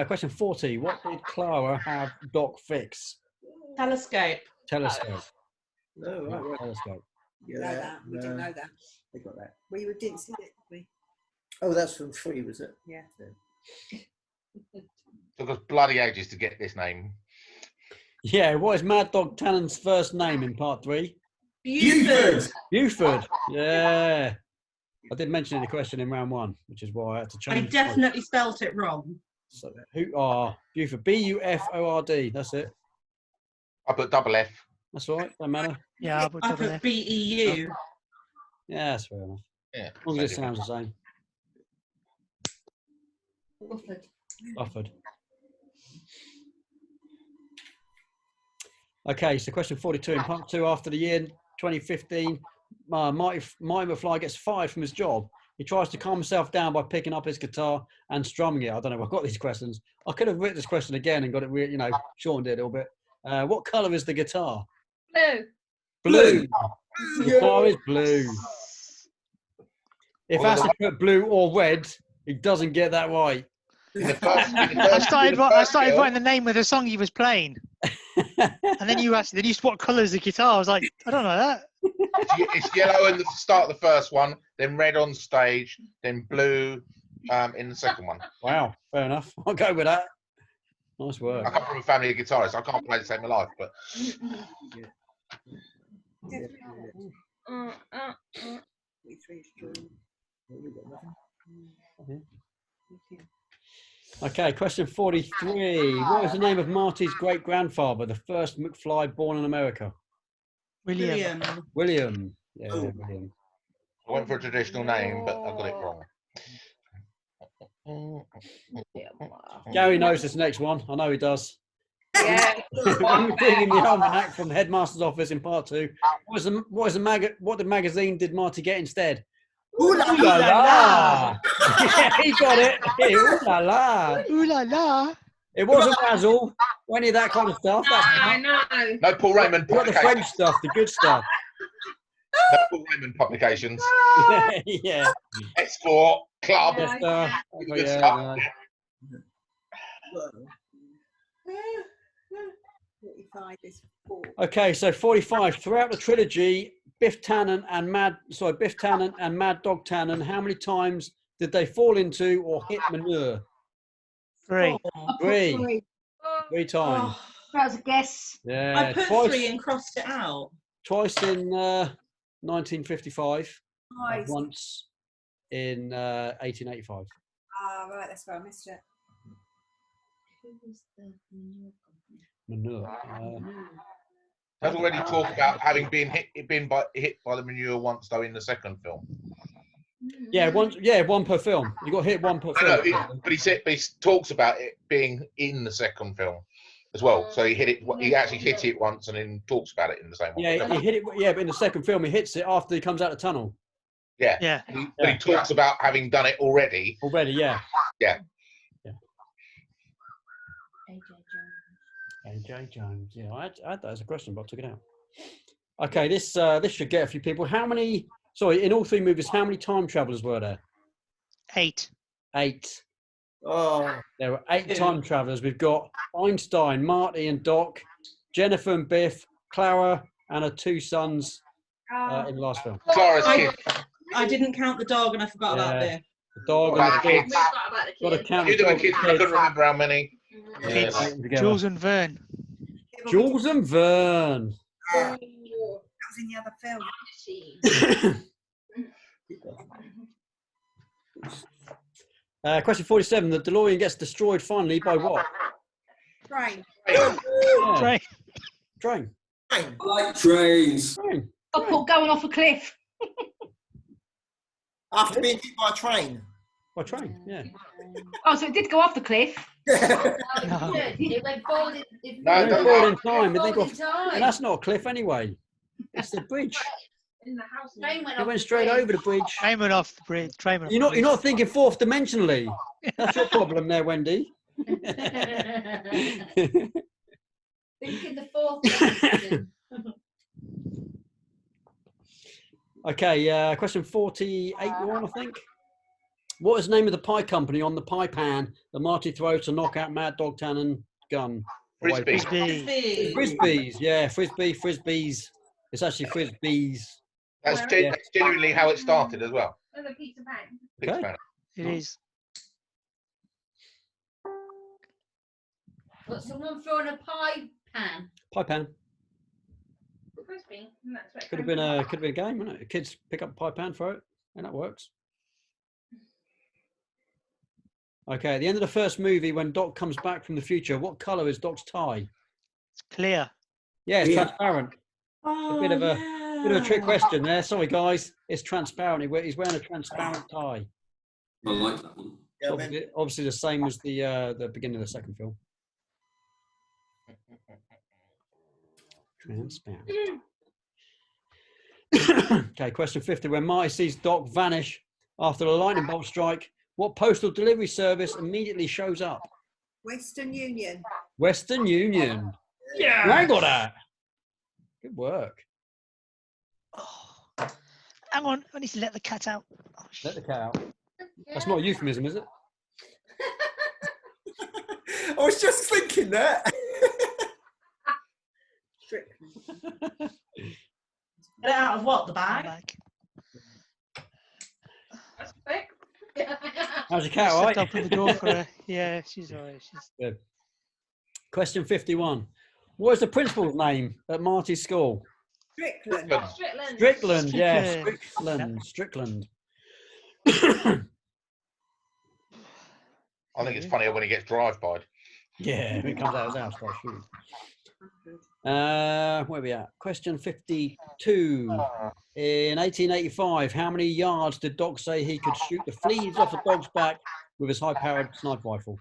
question 40. What did Clara have Doc fix? Telescope. Telescope. No, right. Telescope. Yeah, Know that. We didn't know that. They got that. We didn't see it, did we? Oh, that's from 3, was it? Yeah. Took us bloody ages to get this name. Yeah, what is Mad Dog Tannen's first name in part 3? Buford. Buford. Yeah. I did mention in the question in round 1, which is why I had to I change. definitely spelt it wrong. So, who are Buford? Buford. That's it. I put double F. That's all right. Don't matter. Yeah, I put I double put F. BEU. Yeah, that's fair enough. Yeah. As long as it sounds the same. Bufford. Bufford. Okay, so question 42. In part 2, after the year 2015, Marty McFly gets fired from his job. He tries to calm himself down by picking up his guitar and strumming it. I don't know if I've got these questions. I could have written this question again and got it, you know, shortened it a little bit. What colour is the guitar? Blue. Blue. The guitar is blue. If Acid put blue or red, he doesn't get that right. I started writing the name of the song he was playing, and then you asked what colour is the guitar. I was like, I don't know that. It's yellow in the start of the first one, then red on stage, then blue in the second one. Wow, fair enough. I'll go with that. Nice work. I come from a family of guitarists. I can't play the same in life, but Okay, question 43. What was the name of Marty's great-grandfather, the first McFly born in America? William. William. Yeah, William. I went for a traditional name, but I got it wrong. Gary knows this next one. I know he does. Yeah. When we're reading the almanac from the headmaster's office in part 2, what the magazine did Marty get instead? Ooh la Ooh la la! Yeah, he got it. Ooh la la! Ooh la la! It wasn't Razzle or any of that kind of stuff. I know. No Paul Raymond You got the publications. French stuff, the good stuff. No Paul Raymond publications. Yeah. Export, club. Yes, good yeah, stuff. no. 45 is 4. Okay, so 45. Throughout the trilogy, Biff Tannen and Mad Dog Tannen, how many times did they fall into or hit manure? 3. 3. 3 times. That was a guess. Yeah. I put Twice, 3 and crossed it out. twice in 1955. Nice. Once in 1885. Ah, right, that's where I missed it. Manure. I've already talked about having been hit by the manure once, though, in the second film. Yeah, one per film. You got hit one per film. But he talks about it being in the second film as well. So he actually hit it once and then talks about it in the same one. Yeah, he hit it. Yeah, but in the second film, he hits it after he comes out of the tunnel. Yeah. Yeah. But he talks about having done it already. Already, yeah. Yeah. AJ Jones. Yeah, I had that as a question, but I took it out. Okay, this should get a few people. How many? Sorry, in all 3 movies, how many time travelers were there? 8. 8. Oh. There were 8 time travelers. We've got Einstein, Marty, and Doc, Jennifer and Biff, Clara, and her 2 sons in the last film. Clara's kid. I didn't count the dog and I forgot about Yeah. this. The dog About and the the kids. kids. Got to count You the do a dog kids, and I the couldn't remember how many. Kids. together. Jules and Vern. Jules and Vern. That was in the other film. Question 47. The DeLorean gets destroyed finally by what? Train. Yeah. Train. Train. I like trains. Train. Couple going off a cliff. After being hit by a train. By train, yeah. Oh, so it did go off the cliff. No. It went forward No, They don't fall go. in time, but they got, time. and that's not a cliff anyway. It's the bridge. In the house. Train went It off went the straight bridge. over the bridge. Train went off the bridge. Train went off You're the not thinking 4th dimensionally. That's your problem there, Wendy. Thinking the 4th dimension. Okay, question 48 you're on, I think. What is the name of the pie company on the pie pan that Marty throws to knock out Mad Dog Tannen gun? Frisbee. Frisbee. Frisbees, yeah, Frisbees. It's actually Frisbees. That's Yeah. genuinely how it started as well. With a pizza pan. Pizza Okay. pan. It is. But someone throwing a pie pan. Pie pan. Frisbee. And that's where it Could have came been from. a game, wouldn't it? Kids pick up a pie pan, throw it, and that works. Okay, at the end of the first movie, when Doc comes back from the future, what colour is Doc's tie? It's clear. Yeah, it's Yeah. transparent. Oh, A bit of a trick question there. Sorry, guys. It's transparent. He's wearing a transparent tie. I like that one. Yeah, I Obviously, mean, obviously the same as the beginning of the second film. Transparent. Okay, question 50. When Marty sees Doc vanish after a lightning bolt strike, what postal delivery service immediately shows up? Western Union. Western Union. Yeah. I got that. Good work. Oh, hang on, I need to let the cat out. Oh, Let the cat out. That's not a euphemism, is it? I was just thinking that. Get it out of what? The bag? That's quick. How's your cat, all Stepped right? up in the door for her. Yeah, she's all right. She's... Good. Question 51. What is the principal's name at Marty's school? Strickland. Strickland. Strickland, yeah. Strickland. Strickland. I think it's funnier when he gets drive-by. Yeah, when he comes out of his house, start shooting. Where are we at? Question 52. In 1885, how many yards did Doc say he could shoot the fleas off a dog's back with his high-powered sniper rifle?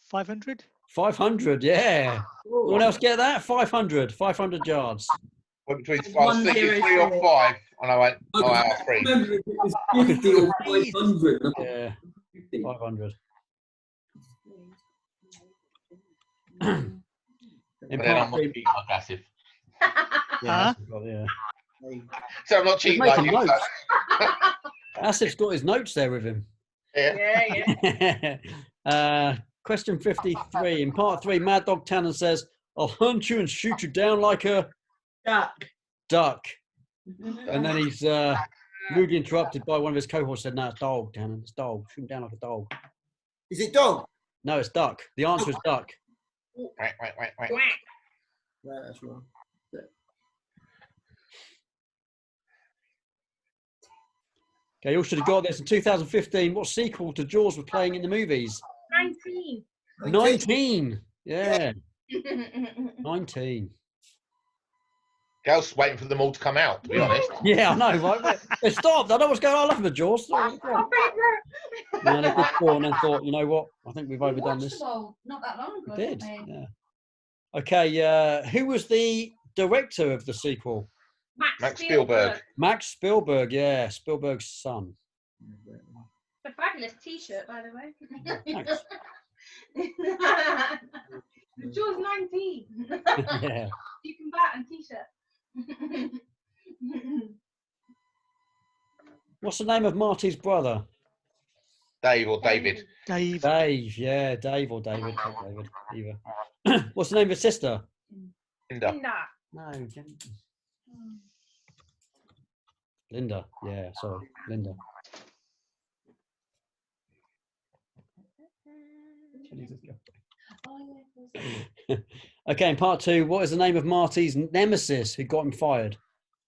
500? 500, yeah. Anyone else get that? 500 yards. Went between I was thinking 3 or 5, and I went, oh, out of 3. Remember if it was 50 or 500. Yeah, 500. But then I'm not cheating like Asif. Yeah, Huh? yeah. So I'm not cheating He's like making you. notes. Asif's got his notes there with him. Yeah. Question 53. In part 3, Mad Dog Tannen says, I'll hunt you and shoot you down like a duck. And then he's rudely interrupted by one of his cohorts said, no, it's dog, Tannen. It's dog. Shoot him down like a dog. Is it dog? No, it's duck. The answer is duck. Right. Right, that's wrong. Okay, you should have got this. In 2015, what sequel to Jaws was playing in the movies? 19. 19. Yeah. 19. Gal's waiting for them all to come out, to be honest. Yeah, I know, right? They stopped. I know what's going on. I love the Jaws. No, they did 4 and then thought, you know what? I think we've overdone this. Not that long ago. We did. didn't we? Yeah. Okay. Who was the director of the sequel? Max Spielberg. Max Spielberg. Yeah, Spielberg's son. It's a fabulous T-shirt, by the way. Thanks. Jaws 19. Yeah. You can buy it on T-shirt. What's the name of Marty's brother? Dave or David. Dave. Dave. Yeah, Dave or David. Not David either. What's the name of his sister? Linda. No. Linda. Yeah, sorry, Linda. Okay, in part 2, what is the name of Marty's nemesis who got him fired?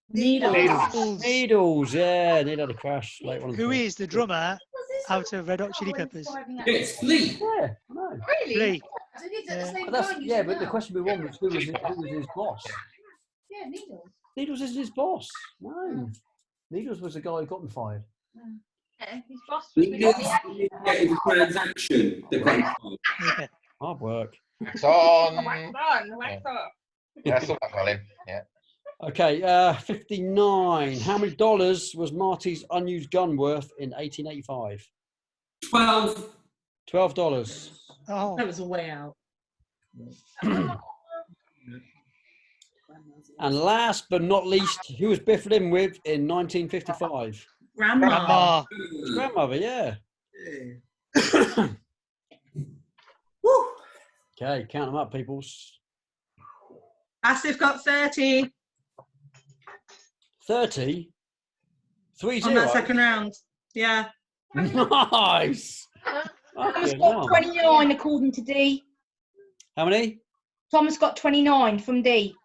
Needles, yeah. Needle had a crash later on. Who is the drummer out of Red Hot Chili Peppers? It's Flea. Yeah, I know. Really? Flea. But the question we want was who was his boss? Yeah, Needles. Needles isn't his boss. No. Needles was the guy who got him fired. His boss was Getting the transaction. Yeah. Hard work. It's on. Wax on, wax off. Yeah, I saw that, Colin. Yeah. Okay, 59. How many dollars was Marty's unused gun worth in 1885? 12. $12. Oh. That was a way out. And last but not least, who was Biff Lynn with in 1955? Grandma. His grandmother, yeah. Woo. Okay, count them up, peoples. Asif got 30 30? 3-0. on that second round. Yeah. Nice. Thomas got 29 according to D. How many? Thomas got 29 from D.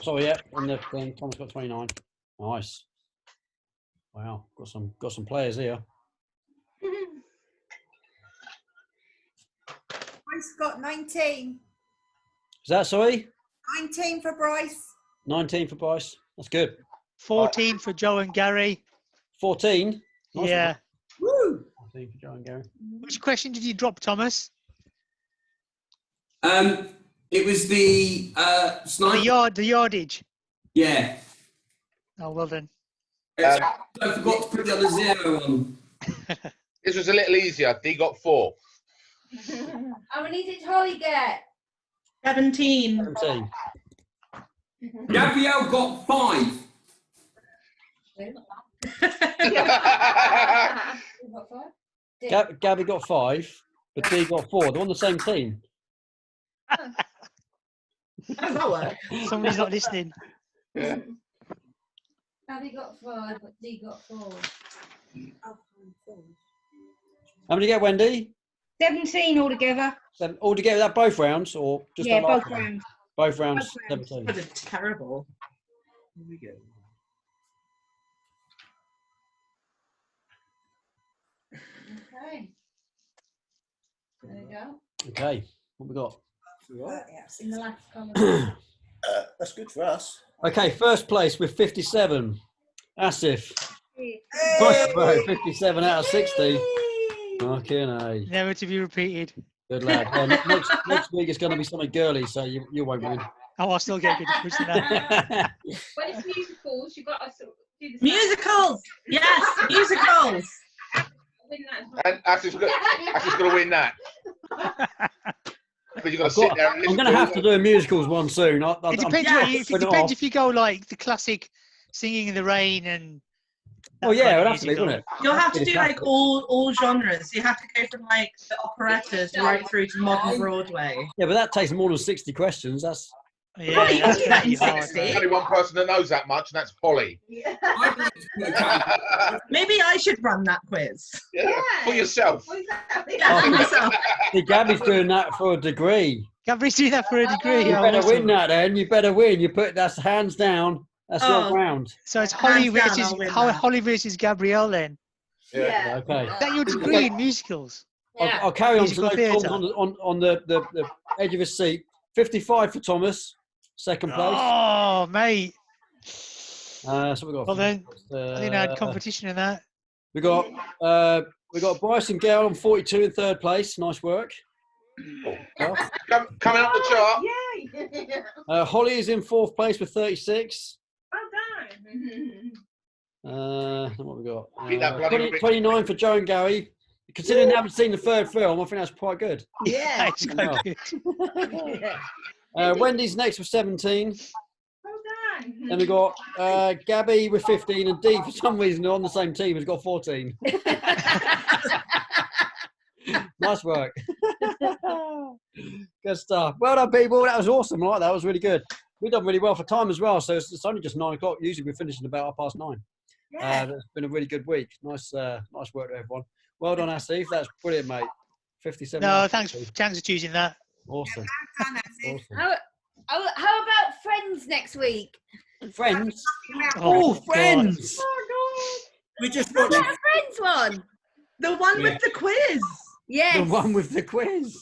Sorry, yeah, in the thing, Tom's got 29. Nice. Wow, got some players here. I've got 19. that, sorry? 19 for Bryce. 19 for Bryce. That's good. 14 for Joe and Gary. 14? Nice Yeah. Woo! 14 for Joe and Gary. Which question did you drop, Thomas? It was the sniper. The yardage. Yeah. Oh, well done. I forgot to put the other 0 on. This was a little easier. D got 4. How many did Holly get? 17. 17. Gabrielle got 5. Gabby got 5, but D got 4. They're on the same team. How does that work? Somebody's not listening. Yeah. Gabby got 5, but D got 4. How many you get, Wendy? 17 altogether. Altogether, that both rounds, or just Yeah, the last both one? rounds. Both rounds, Both rounds. 17. That was terrible. Here we go. Okay. There we go. Okay, what we got? In the last column. That's good for us. Okay, first place with 57. Asif. Nice vote, 57 out of 60. Fucking A. Never to be repeated. Good lad. Yeah, next week it's going to be something girly, so you won't win. Oh, I'll still get a good quiz than that. When it's musicals, you've got to sort of do the Musicals! Yes, musicals! win that as well. And Ashley's going to win that. But you've got to sit there and listen. I'm going to have to do a musicals one soon. It depends if you go like the classic Singing in the Rain and. Oh yeah, it would have to be, wouldn't it? You'll have to do like all genres. You have to go from like the operettas right through to modern Broadway. Yeah, but that takes more than 60 questions. That's Yeah, you that's can do that in pretty hard. 60. There's only one person that knows that much, and that's Polly. Maybe I should run that quiz. Yeah, for yourself. Yeah, for myself. See, Gabby's doing that for a degree. Gabby's doing that for a degree. You oh, better awesome. win that then. You better win. That's hands down. That's your round. So it's Holly Hands down, versus I'll win that. Holly versus Gabrielle then. Yeah. Okay. Is that your degree in musicals? I'll carry on to Musical know theatre. Tom's on the edge of his seat. 55 for Thomas, second place. Oh, mate. So we got. Well then, I think I had competition in that. We got Bryce and Gail on 42 in third place. Nice work. Coming up the chart. Yay! Holly is in fourth place with 36. Well done. What we got? Beat that bloody 29 for Joe and Gary. Considering they haven't seen the third film, I think that's quite good. Yeah. It's quite good. Wendy's next with 17. Well done. Then we got Gabby with 15, and Dee, for some reason, on the same team, has got 14. Nice work. Good stuff. Well done, people. That was awesome. I like that. That was really good. We've done really well for time as well. So it's only just 9 o'clock. Usually we're finishing about 9:30. Yeah. It's been a really good week. Nice work to everyone. Well done, Asif. That's brilliant, mate. 57. No, thanks for choosing that. Awesome. Awesome. How about Friends next week? Friends. Oh, Friends. We just How watched. about a Friends one? The one with the quiz. Yes. The one with the quiz.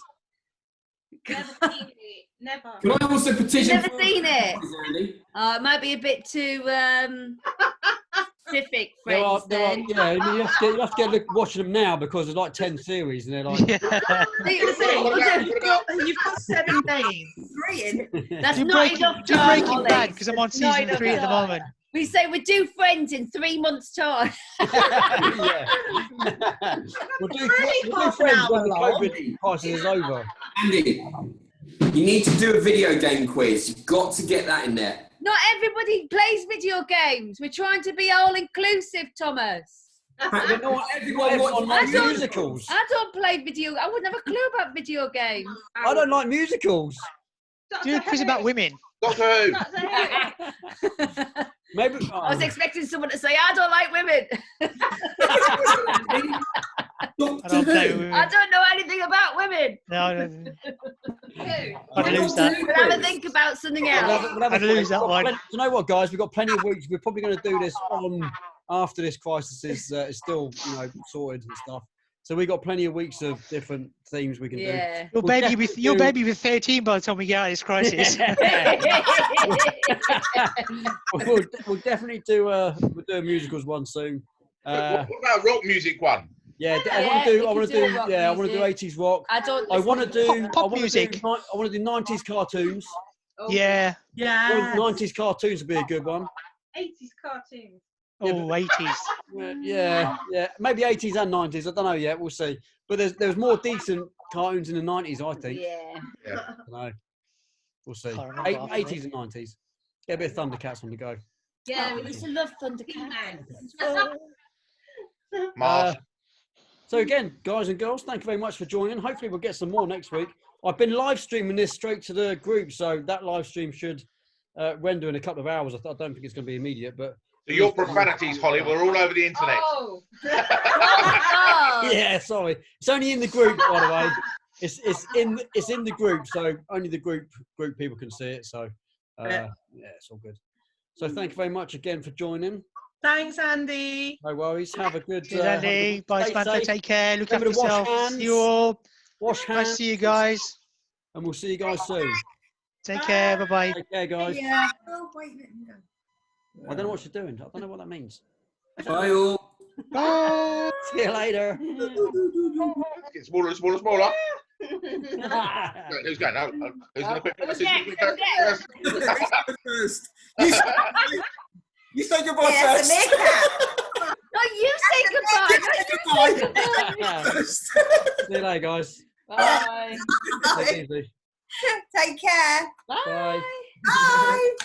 Never seen it. Never. Can I also petition? Never seen it. Andy? It might be a bit too specific, There are, Friends. yeah, I mean, you have to get watching them now because there's like 10 series and they're like. Yeah. You've got 7 days. That's Do not Breaking, enough do time. Breaking Ollie. Bad because I'm on It's not season enough 3 at the time. moment. We say we do Friends in 3 months' time. Yeah. We'll do half an Friends hour when the long. COVID crisis is over. Andy, you need to do a video game quiz. You've got to get that in there. Not everybody plays video games. We're trying to be all inclusive, Thomas. But not everyone likes musicals. I don't play video. I wouldn't have a clue about video games. I don't like musicals. Do a quiz about women. Doctor Who. Maybe. I was expecting someone to say, I don't like women. I don't play with women. I don't know anything about women. No. I'd I'd lose that. We'll have a think about something else. I'd lose that one. Do you know what, guys? We've got plenty of weeks. We're probably going to do this on after this crisis is still, sorted and stuff. So we got plenty of weeks of different themes we can do. Your baby with 13 by the time we get out of this crisis. we'll definitely do a musicals one soon. What about rock music one? Yeah, I want to do 80s rock. I want to do pop music. I want to do 90s cartoons. Yeah. 90s cartoons would be a good one. 80s cartoons. Oh, 80s. Yeah. Maybe 80s and 90s. I don't know yet. We'll see. But there's more decent cartoons in the 90s, I think. Yeah. I don't know. We'll see. 80s and 90s. Get a bit of Thundercats on the go. Yeah, we used to love Thundercats. So again, guys and girls, thank you very much for joining. Hopefully we'll get some more next week. I've been live streaming this straight to the group, so that live stream should render in a couple of hours. I don't think it's going to be immediate, but so your profanities, Holly, we're all over the internet. Oh. Yeah, sorry. It's only in the group, by the way. It's in the group, so only the group people can see it. So yeah, it's all good. So thank you very much again for joining. Thanks, Andy. No worries. Have a good Cheers, Andy. Bye, Samantha. Take care. Look after Remember to yourself. wash hands. See you all. Wash hands. Nice to see you guys. And we'll see you guys soon. Take care. Bye-bye. Take care, guys. Yeah. Oh, wait, let me go. I don't know what you're doing. I don't know what that means. Bye all. Bye. See you later. Get smaller and smaller and smaller. Who's going? No, who's going to quit? First. You say goodbye first. No, you say goodbye. See you later, guys. Bye. Take it easy. Take care. Bye. Bye. Bye.